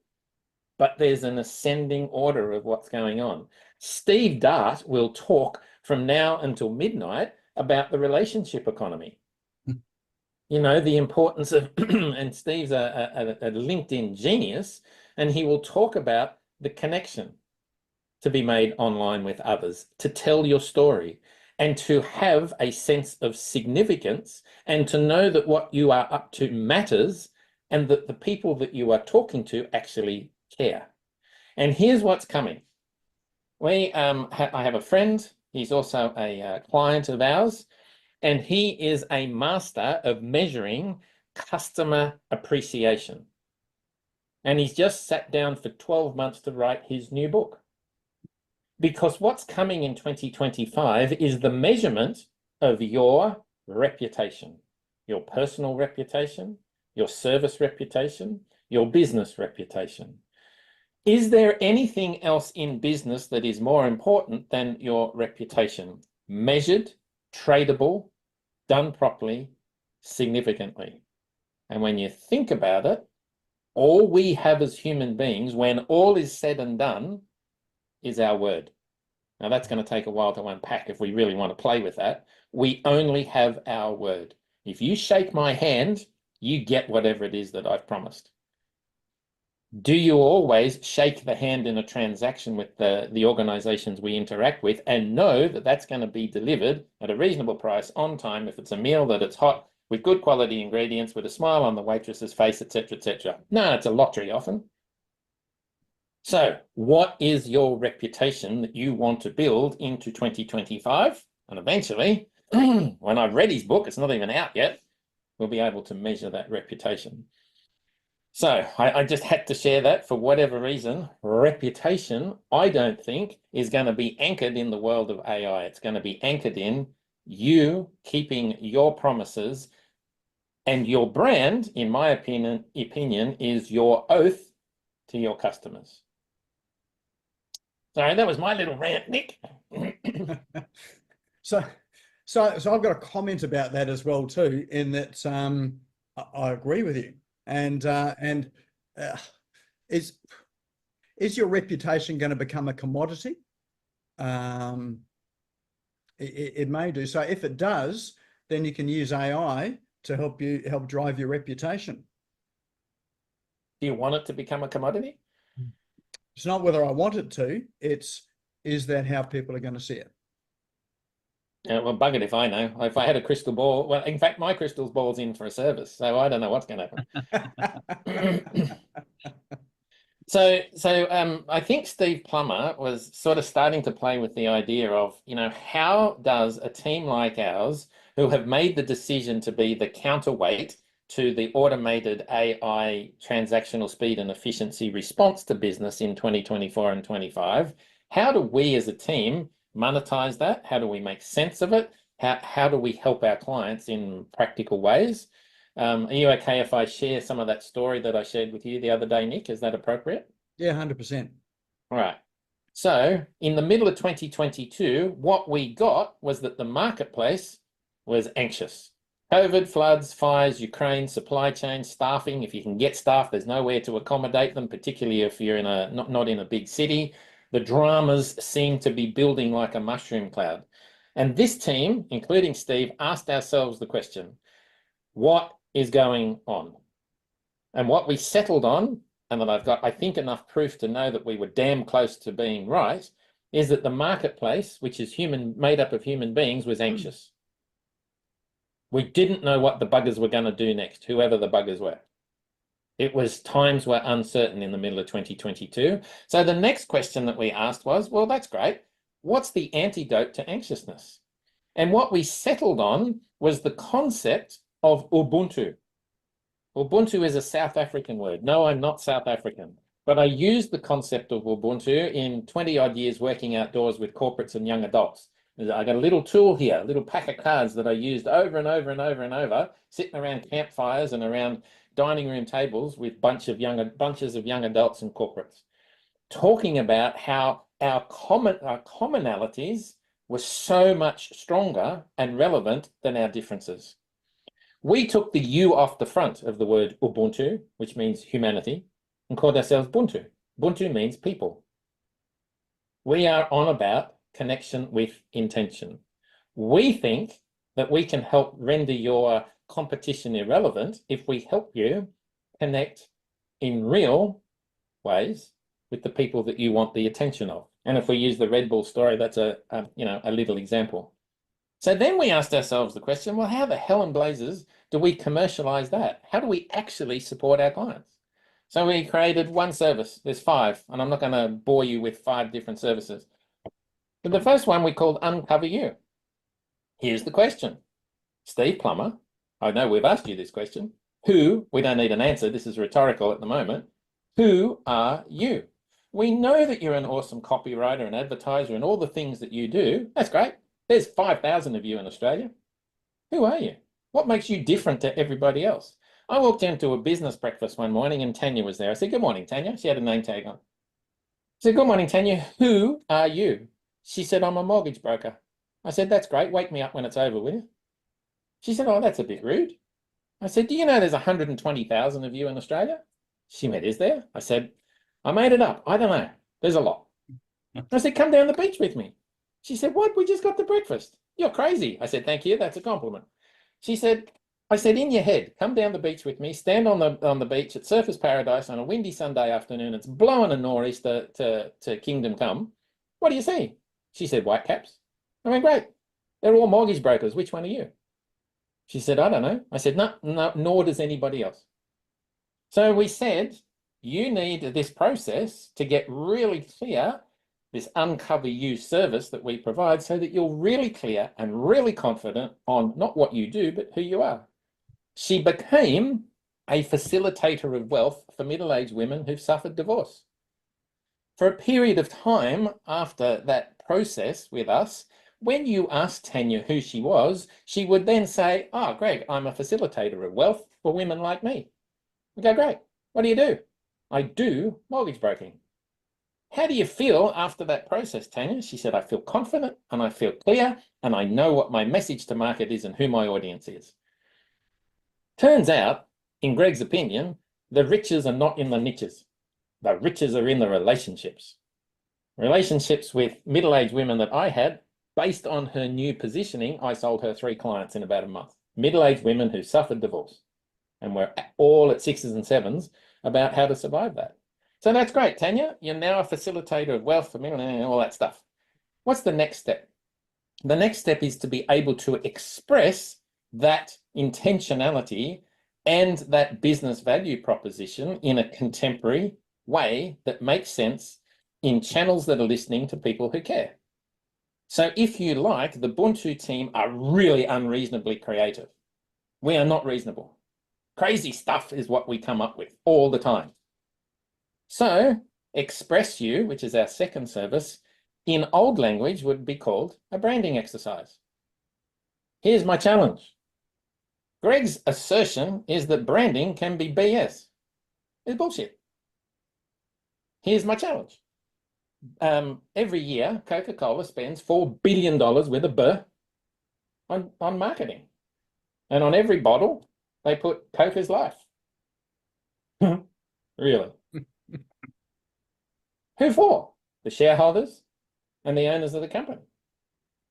But there's an ascending order of what's going on. Steve Dart will talk from now until midnight about the relationship economy. You know, the importance of, and Steve's a LinkedIn genius, and he will talk about the connection to be made online with others, to tell your story, and to have a sense of significance, and to know that what you are up to matters, and that the people that you are talking to actually care. And here's what's coming. I have a friend, he's also a client of ours, and he is a master of measuring customer appreciation. And he's just sat down for 12 months to write his new book. Because what's coming in 2025 is the measurement of your reputation, your personal reputation, your service reputation, your business reputation. Is there anything else in business that is more important than your reputation? Measured, tradable, done properly, significantly. And when you think about it, all we have as human beings, when all is said and done, is our word. Now, that's going to take a while to unpack if we really want to play with that. We only have our word. If you shake my hand, you get whatever it is that I've promised. Do you always shake the hand in a transaction with the organizations we interact with and know that that's going to be delivered at a reasonable price on time if it's a meal that it's hot with good quality ingredients with a smile on the waitress's face, etc., etc.? No, it's a lottery often. So what is your reputation that you want to build into 2025? And eventually, when I've read his book, it's not even out yet, we'll be able to measure that reputation. So I just had to share that. For whatever reason, reputation, I don't think, is going to be anchored in the world of AI. It's going to be anchored in you keeping your promises, and your brand, in my opinion, is your oath to your customers. Sorry, that was my little rant, Nick. So I've got a comment about that as well too, in that I agree with you. And is your reputation going to become a commodity? It may do. So if it does, then you can use AI to help drive your reputation. Do you want it to become a commodity? It's not whether I want it to, is that how people are going to see it? Yeah, well, buggered if I know. If I had a crystal ball, well, in fact, my crystal ball's in for a service, so I don't know what's going to happen. So I think Steve Plummer was sort of starting to play with the idea of, you know, how does a team like ours, who have made the decision to be the counterweight to the automated AI transactional speed and efficiency response to business in 2024 and 25, how do we as a team monetize that? How do we make sense of it? How do we help our clients in practical ways? Are you okay if I share some of that story that I shared with you the other day, Nick? Is that appropriate? Yeah, 100%. All right. So in the middle of 2022, what we got was that the marketplace was anxious. COVID, floods, fires, Ukraine, supply chain, staffing. If you can get staff, there's nowhere to accommodate them, particularly if you're in a not in a big city. The dramas seem to be building like a mushroom cloud. And this team, including Steve, asked ourselves the question, what is going on? And what we settled on, and that I've got, I think, enough proof to know that we were damn close to being right, is that the marketplace, which is made up of human beings, was anxious. We didn't know what the buggers were going to do next, whoever the buggers were. It was times were uncertain in the middle of 2022. So the next question that we asked was, well, that's great. What's the antidote to anxiousness? And what we settled on was the concept of Ubuntu. Ubuntu is a South African word. No, I'm not South African, but I used the concept of Ubuntu in 20 odd years working outdoors with corporates and young adults. I got a little tool here, a little pack of cards that I used over and over and over and over, sitting around campfires and around dining room tables with bunches of young adults and corporates, talking about how our commonalities were so much stronger and relevant than our differences. We took the U off the front of the word Ubuntu, which means humanity, and called ourselves Buntu. Buntu means people. We are on about connection with intention. We think that we can help render your competition irrelevant if we help you connect in real ways with the people that you want the attention of. And if we use the Red Bull story, that's a little example. So then we asked ourselves the question, well, how the hell in blazes do we commercialize that? How do we actually support our clients? So we created one service. There's 5, and I'm not going to bore you with 5 different services. But the first one we called Uncover You. Here's the question. Steve Plummer, I know we've asked you this question. Who, we don't need an answer, this is rhetorical at the moment. Who are you? We know that you're an awesome copywriter and advertiser and all the things that you do. That's great. There's 5,000 of you in Australia. Who are you? What makes you different to everybody else? I walked into a business breakfast one morning and Tanya was there. I said, good morning, Tanya. She had a name tag on. I said, good morning, Tanya. Who are you? She said, I'm a mortgage broker. I said, that's great. Wake me up when it's over, will you? She said, oh, that's a bit rude. I said, do you know there's 120,000 of you in Australia? She went, is there? I said, I made it up. I don't know. There's a lot. I said, come down the beach with me. She said, what? We just got to breakfast. You're crazy. I said, thank you. That's a compliment. She said, I said, in your head, come down the beach with me, stand on the beach at Surfers Paradise on a windy Sunday afternoon. It's blowing a nor'easter to Kingdom Come. What do you see? She said, white caps. I went, great. They're all mortgage brokers. Which one are you? She said, I don't know. I said, no, nor does anybody else. So we said, you need this process to get really clear, this Uncover You service that we provide, so that you're really clear and really confident on not what you do, but who you are. She became a facilitator of wealth for middle-aged women who've suffered divorce. For a period of time after that process with us, when you asked Tanya who she was, she would then say, oh, Greg, I'm a facilitator of wealth for women like me. We go, great. What do you do? I do mortgage broking. How do you feel after that process, Tanya? She said, I feel confident and I feel clear and I know what my message to market is and who my audience is. Turns out, in Greg's opinion, the riches are not in the niches. The riches are in the relationships. Relationships with middle-aged women that I had, based on her new positioning, I sold her 3 clients in about a month. Middle-aged women who suffered divorce. And we're all at 6s and 7s about how to survive that. So that's great, Tanya. You're now a facilitator of wealth for men and all that stuff. What's the next step? The next step is to be able to express that intentionality and that business value proposition in a contemporary way that makes sense in channels that are listening to people who care. So if you like, the Ubuntu team are really unreasonably creative. We are not reasonable. Crazy stuff is what we come up with all the time. So Express You, which is our second service, in old language would be called a branding exercise. Here's my challenge. Greg's assertion is that branding can be BS. It's bullshit. Here's my challenge. Every year, Coca-Cola spends $4 billion with a B on marketing. And on every bottle, they put Coca's life. Really? Who for? The shareholders and the owners of the company.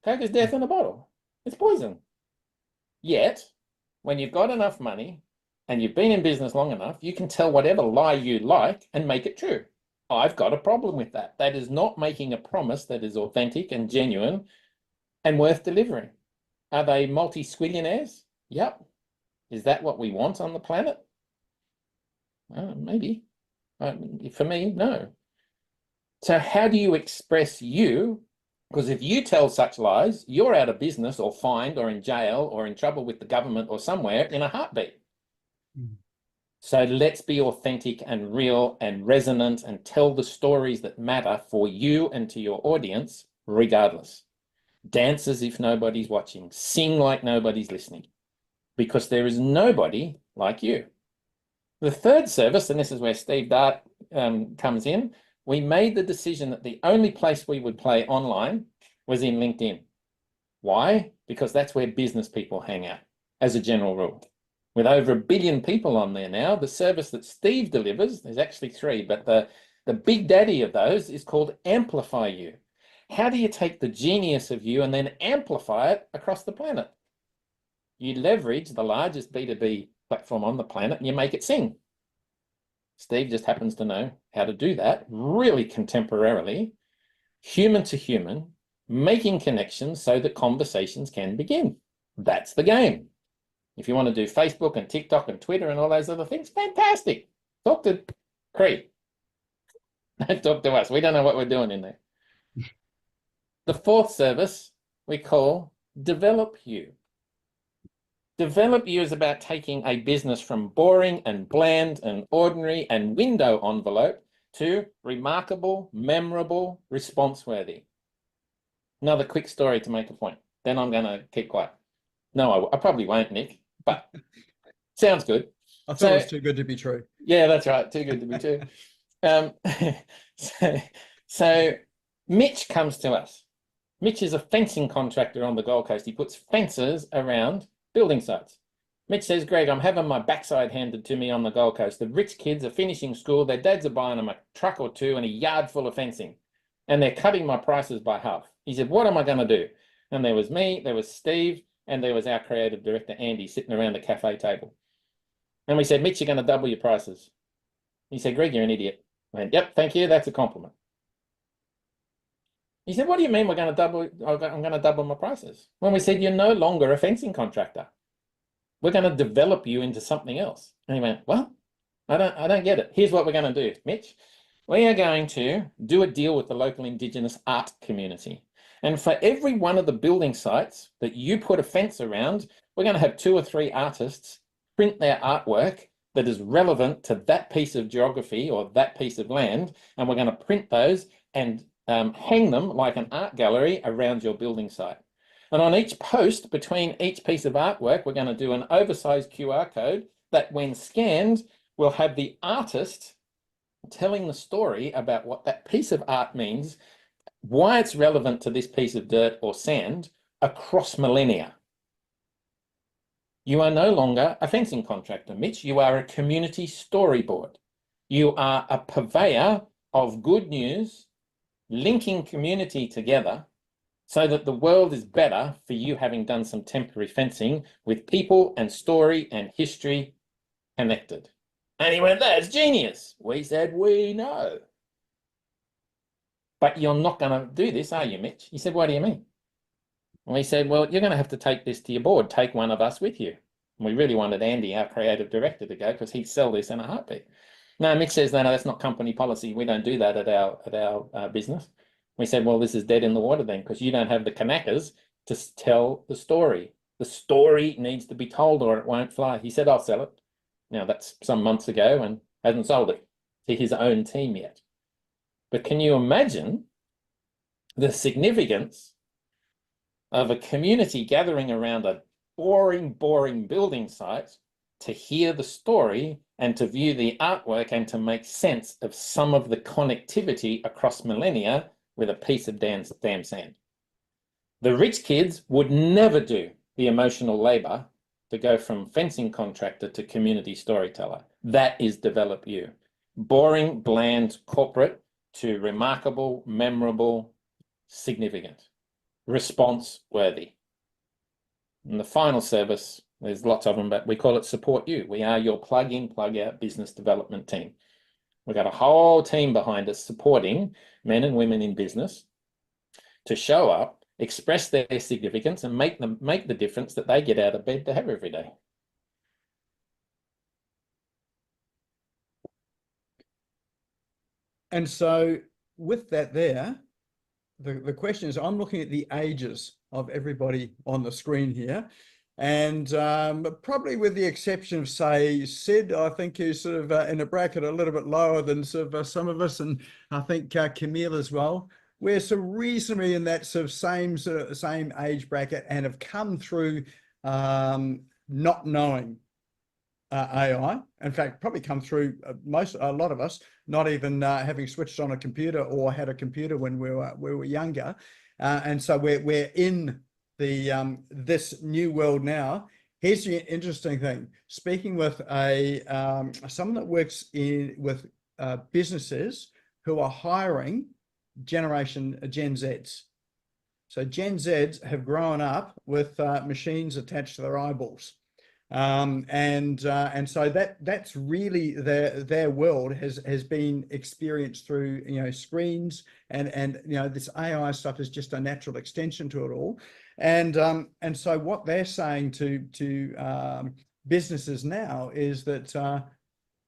Coca's death in a bottle. It's poison. Yet, when you've got enough money and you've been in business long enough, you can tell whatever lie you like and make it true. I've got a problem with that. That is not making a promise that is authentic and genuine and worth delivering. Are they multi-squillionaires? Yep. Is that what we want on the planet? Maybe. For me, no. So how do you express you? Because if you tell such lies, you're out of business or fined or in jail or in trouble with the government or somewhere in a heartbeat. Mm. So let's be authentic and real and resonant and tell the stories that matter for you and to your audience, regardless. Dance as if nobody's watching. Sing like nobody's listening. Because there is nobody like you. The third service, and this is where Steve Dart comes in, we made the decision that the only place we would play online was in LinkedIn. Why? Because that's where business people hang out, as a general rule. With over 1 billion people on there now, the service that Steve delivers, there's actually 3, but the big daddy of those is called Amplify You. How do you take the genius of you and then amplify it across the planet? You leverage the largest B2B platform on the planet and you make it sing. Steve just happens to know how to do that really contemporarily, human to human, making connections so that conversations can begin. That's the game. If you want to do Facebook and TikTok and Twitter and all those other things, fantastic. Talk to Cree. Don't talk to us. We don't know what we're doing in there. The fourth service we call Develop You. Develop You is about taking a business from boring and bland and ordinary and window envelope to remarkable, memorable, response-worthy. Another quick story to make a point. Then I'm going to keep quiet. No, I probably won't, Nick, but sounds good. I thought it was too good to be true. Yeah, that's right. Too good to be true. So Mitch comes to us. Mitch is a fencing contractor on the Gold Coast. He puts fences around building sites. Mitch says, Greg, I'm having my backside handed to me on the Gold Coast. The rich kids are finishing school. Their dads are buying them a truck or two and a yard full of fencing. And they're cutting my prices by half. He said, what am I going to do? And there was me, there was Steve, and there was our creative director, Andy, sitting around the cafe table. And we said, Mitch, you're going to double your prices. He said, Greg, you're an idiot. I went, yep, thank you. That's a compliment. He said, what do you mean we're going to double? I'm going to double my prices. When we said, you're no longer a fencing contractor. We're going to develop you into something else. And he went, well, I don't get it. Here's what we're going to do, Mitch. We are going to do a deal with the local Indigenous art community. And for every one of the building sites that you put a fence around, we're going to have 2 or 3 artists print their artwork that is relevant to that piece of geography or that piece of land. And we're going to print those and hang them like an art gallery around your building site. And on each post between each piece of artwork, we're going to do an oversized QR code that when scanned will have the artist telling the story about what that piece of art means, why it's relevant to this piece of dirt or sand across millennia. You are no longer a fencing contractor, Mitch. You are a community storyboard. You are a purveyor of good news, linking community together so that the world is better for you having done some temporary fencing with people and story and history connected. And he went, that's genius. We said, we know. But you're not going to do this, are you, Mitch? He said, what do you mean? And we said, well, you're going to have to take this to your board. Take one of us with you. And we really wanted Andy, our creative director, to go because he'd sell this in a heartbeat. No, Mitch says, no, that's not company policy. We don't do that at our business. We said, well, this is dead in the water then because you don't have the knackers to tell the story. The story needs to be told or it won't fly. He said, I'll sell it. Now, that's some months ago and hasn't sold it to his own team yet. But can you imagine the significance of a community gathering around a boring building site to hear the story and to view the artwork and to make sense of some of the connectivity across millennia with a piece of damn sand? The rich kids would never do the emotional labor to go from fencing contractor to community storyteller. That is develop you. Boring, bland, corporate to remarkable, memorable, significant, response worthy. And the final service, there's lots of them, but we call it support you. We are your plug in, plug out business development team. We've got a whole team behind us supporting men and women in business to show up, express their significance and make the difference that they get out of bed to have every day. And so with that there, the question is, I'm looking at the ages of everybody on the screen here. And probably with the exception of, say, Sid, I think who's sort of in a bracket a little bit lower than sort of some of us, and I think Camille as well. We're sort of reasonably in that sort of same age bracket and have come through not knowing AI. In fact, probably come through a lot of us not even having switched on a computer or had a computer when we were younger, and so we're in the this new world now. Here's the interesting thing: speaking with someone that works with businesses who are hiring generation Gen Zs. So Gen Zs have grown up with machines attached to their eyeballs. And so that's really their world has been experienced through, you know, screens, and you know, this AI stuff is just a natural extension to it all. And so what they're saying to businesses now is that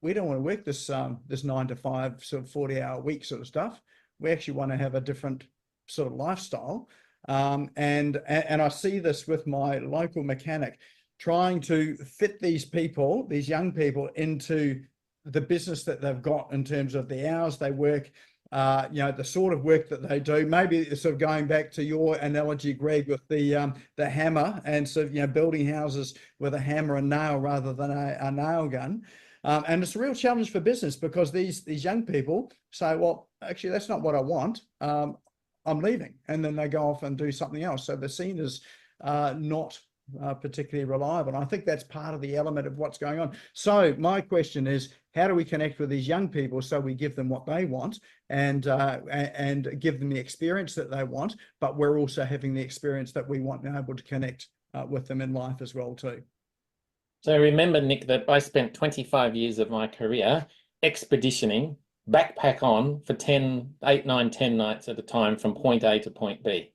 we don't want to work this 9 to 5 sort of 40-hour week sort of stuff. We actually want to have a different sort of lifestyle. And I see this with my local mechanic, trying to fit these people, these young people, into the business that they've got in terms of the hours they work, you know, the sort of work that they do. Maybe sort of going back to your analogy, Greg, with the hammer, and sort of, you know, building houses with a hammer and nail rather than a nail gun. And it's a real challenge for business, because these young people say, well, actually, that's not what I want. I'm leaving. And then they go off and do something else. So they're seen as not particularly reliable. And I think that's part of the element of what's going on. So my question is, how do we connect with these young people so we give them what they want, and give them the experience that they want, but we're also having the experience that we want, and able to connect with them in life as well too. So remember, Nick, that I spent 25 years of my career expeditioning, backpack on for 8, 9, 10 nights at a time from point A to point B.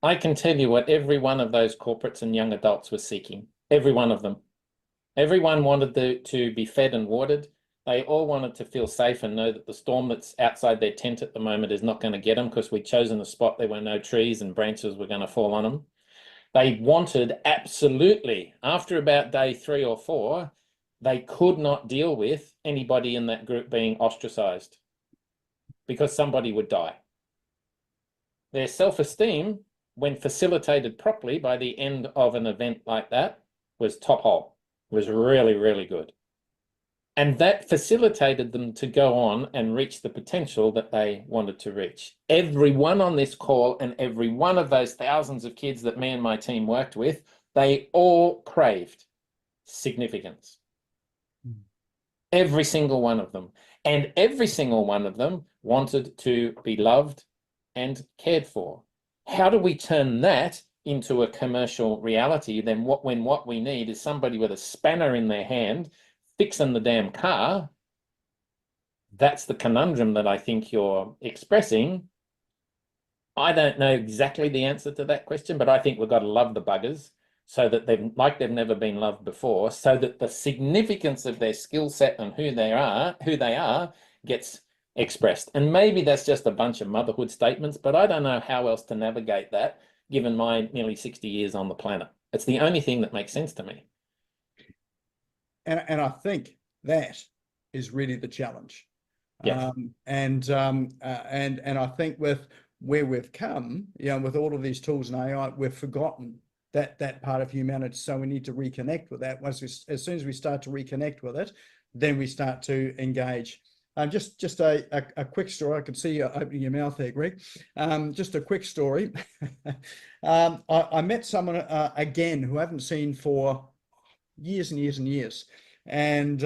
I can tell you what every one of those corporates and young adults was seeking. Every one of them. Everyone wanted to be fed and watered. They all wanted to feel safe and know that the storm that's outside their tent at the moment is not going to get them, because we'd chosen a spot there were no trees and branches were going to fall on them. They wanted absolutely, after about day 3 or 4, they could not deal with anybody in that group being ostracized, because somebody would die. Their self-esteem, when facilitated properly by the end of an event like that, was top hole, was really, really good. And that facilitated them to go on and reach the potential that they wanted to reach. Everyone on this call and every one of those thousands of kids that me and my team worked with, they all craved significance. Every single one of them. And every single one of them wanted to be loved and cared for. How do we turn that into a commercial reality when what we need is somebody with a spanner in their hand fixing the damn car? That's the conundrum that I think you're expressing. I don't know exactly the answer to that question, but I think we've got to love the buggers so that they've never been loved before, so that the significance of their skill set and who they are gets expressed. And maybe that's just a bunch of motherhood statements, but I don't know how else to navigate that given my nearly 60 years on the planet. It's the only thing that makes sense to me. And I think that is really the challenge. Yes. And I think with where we've come, you know, with all of these tools and AI, we've forgotten that part of humanity. So we need to reconnect with that. As soon as we start to reconnect with it, then we start to engage. Just a quick story. I can see you opening your mouth there, Greg. Just a quick story. I met someone again who I haven't seen for years and years and years, and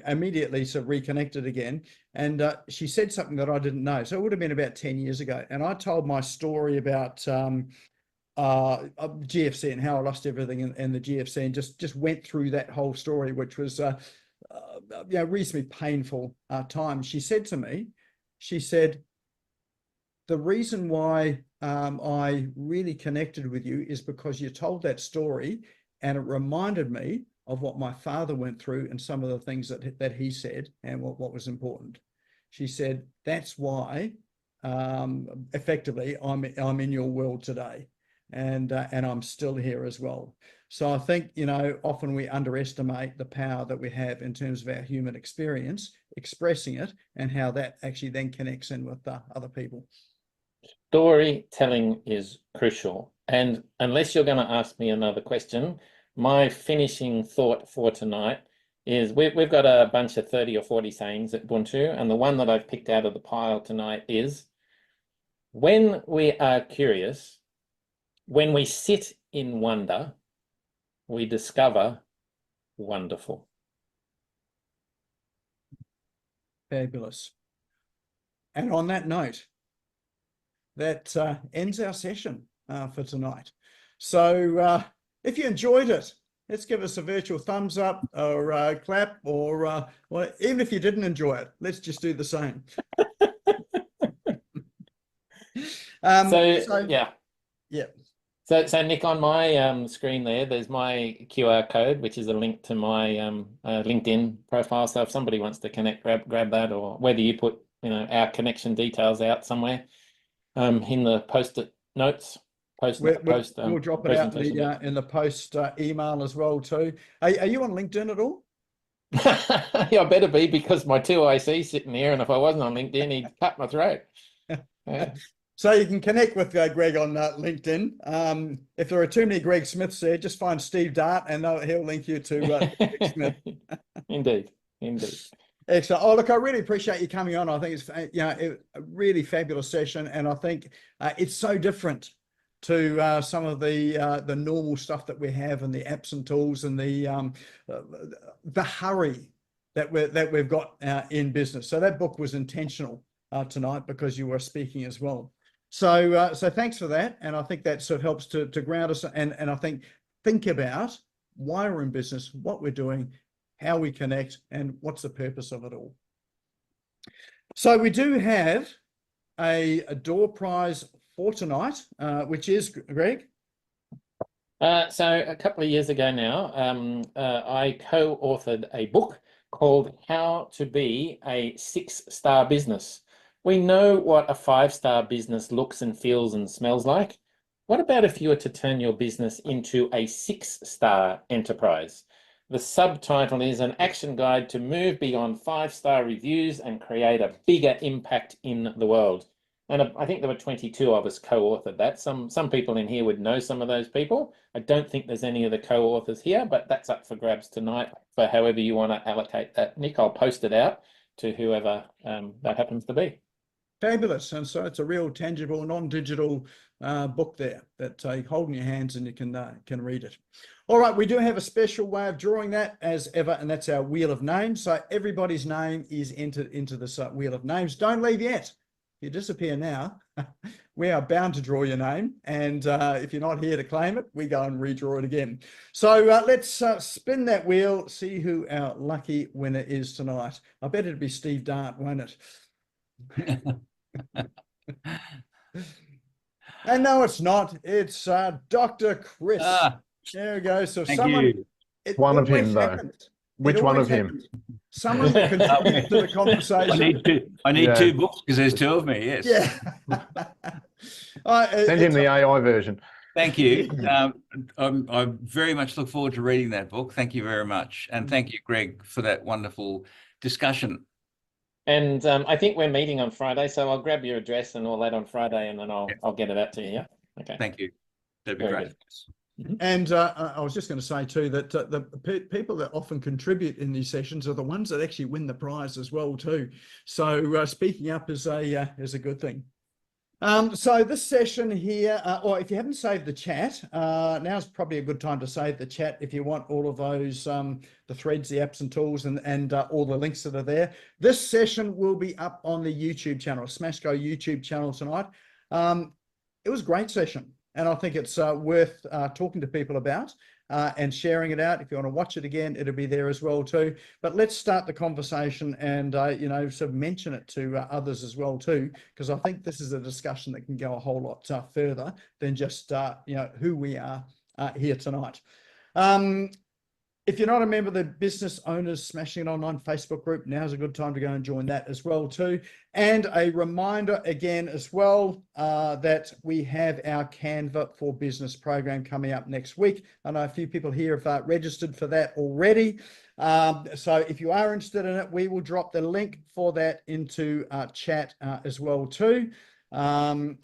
immediately sort of reconnected again. And she said something that I didn't know. So it would have been about 10 years ago. And I told my story about GFC and how I lost everything in the GFC, and just went through that whole story, which was reasonably painful time. She said to me, she said, the reason why I really connected with you is because you told that story, and it reminded me of what my father went through and some of the things that he said and what was important. She said, that's why effectively I'm in your world today, and I'm still here as well. So I think, you know, often we underestimate the power that we have in terms of our human experience, expressing it, and how that actually then connects in with other people. Storytelling is crucial. And unless you're going to ask me another question, my finishing thought for tonight is we've got a bunch of 30 or 40 sayings at Ubuntu, and the one that I've picked out of the pile tonight is, when we are curious, when we sit in wonder, we discover wonderful. Fabulous. And on that note, that ends our session for tonight. So if you enjoyed it, let's give us a virtual thumbs up or clap, or well, even if you didn't enjoy it, let's just do the same. Yeah. So Nick, on my screen there's my QR code, which is a link to my LinkedIn profile. So if somebody wants to connect, grab that, or whether you put our connection details out somewhere in the post-it notes. We'll drop it out in the post email as well too. Are you on LinkedIn at all? Yeah, I better be, because my 2IC's sitting here, and if I wasn't on LinkedIn, he'd cut my throat. Yeah. So you can connect with Greg on LinkedIn. If there are too many Greg Smiths there, just find Steve Dart and he'll link you to Greg Smith. Indeed. Excellent. Oh, look, I really appreciate you coming on. I think it's a really fabulous session, and I think it's so different to some of the normal stuff that we have, and the apps and tools, and the hurry that we've got in business. So that book was intentional tonight, because you were speaking as well. So thanks for that, and I think that sort of helps to ground us, and I think about why we're in business, what we're doing, how we connect, and what's the purpose of it all. So we do have a door prize for tonight, which is, Greg? So a couple of years ago now, I co-authored a book called How to Be a 6-Star Business. We know what a 5-star business looks and feels and smells like. What about if you were to turn your business into a 6-star enterprise? The subtitle is An Action Guide to Move Beyond 5-Star Reviews and Create a Bigger Impact in the World. And I think there were 22 of us co-authored that. Some people in here would know some of those people. I don't think there's any of the co-authors here, but that's up for grabs tonight for however you want to allocate that. Nick, I'll post it out to whoever that happens to be. Fabulous. And so it's a real tangible, non-digital book there that you hold in your hands, and you can read it. All right, we do have a special way of drawing that as ever, and that's our Wheel of Names. So everybody's name is entered into this Wheel of Names. Don't leave yet. If you disappear now, we are bound to draw your name. And if you're not here to claim it, we go and redraw it again. So let's spin that wheel, see who our lucky winner is tonight. I bet it'd be Steve Dart, won't it? And no, it's not. It's Dr. Chris. There we go. So someone, one of him though. Which one of him? Someone will contribute to the conversation. I need two books, because there's 2 of me. Yes. Yeah. Send him the AI version. Thank you. I very much look forward to reading that book. Thank you very much, and thank you, Greg, for that wonderful discussion. And I think we're meeting on Friday, so I'll grab your address and all that on Friday, and then I'll get it out to you. Yeah. Okay. Thank you. That'd be great. And I was just going to say too that the people that often contribute in these sessions are the ones that actually win the prize as well too. So speaking up is a good thing. So this session here, or if you haven't saved the chat, now's probably a good time to save the chat if you want all of those, the threads, the apps and tools, and all the links that are there. This session will be up on the YouTube channel, Smashco YouTube channel tonight. It was a great session, and I think it's worth talking to people about and sharing it out. If you want to watch it again, it'll be there as well too. But let's start the conversation and sort of mention it to others as well too, because I think this is a discussion that can go a whole lot further than just who we are here tonight. If you're not a member of the Business Owners Smashing It Online Facebook group, now's a good time to go and join that as well too. And a reminder again as well that we have our Canva for Business program coming up next week. I know a few people here have registered for that already. So if you are interested in it, we will drop the link for that into chat as well too. I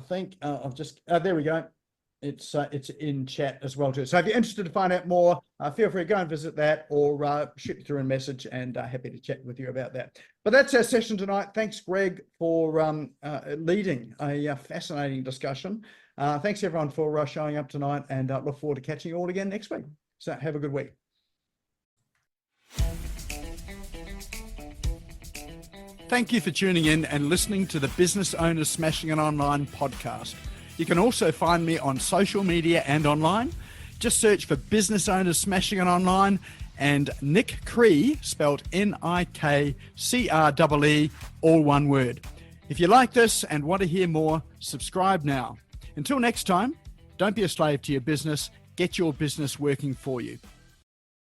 think I've just, there we go. It's in chat as well too. So if you're interested to find out more, feel free to go and visit that, or shoot me through a message, and happy to chat with you about that. But that's our session tonight. Thanks, Greg, for leading a fascinating discussion. Thanks everyone for showing up tonight, and look forward to catching you all again next week. So have a good week. Thank you for tuning in and listening to the Business Owners Smashing It Online podcast. You can also find me on social media and online. Just search for Business Owners Smashing It Online and Nick Cree, spelled Nikree, all one word. If you like this and want to hear more, subscribe now. Until next time, don't be a slave to your business. Get your business working for you.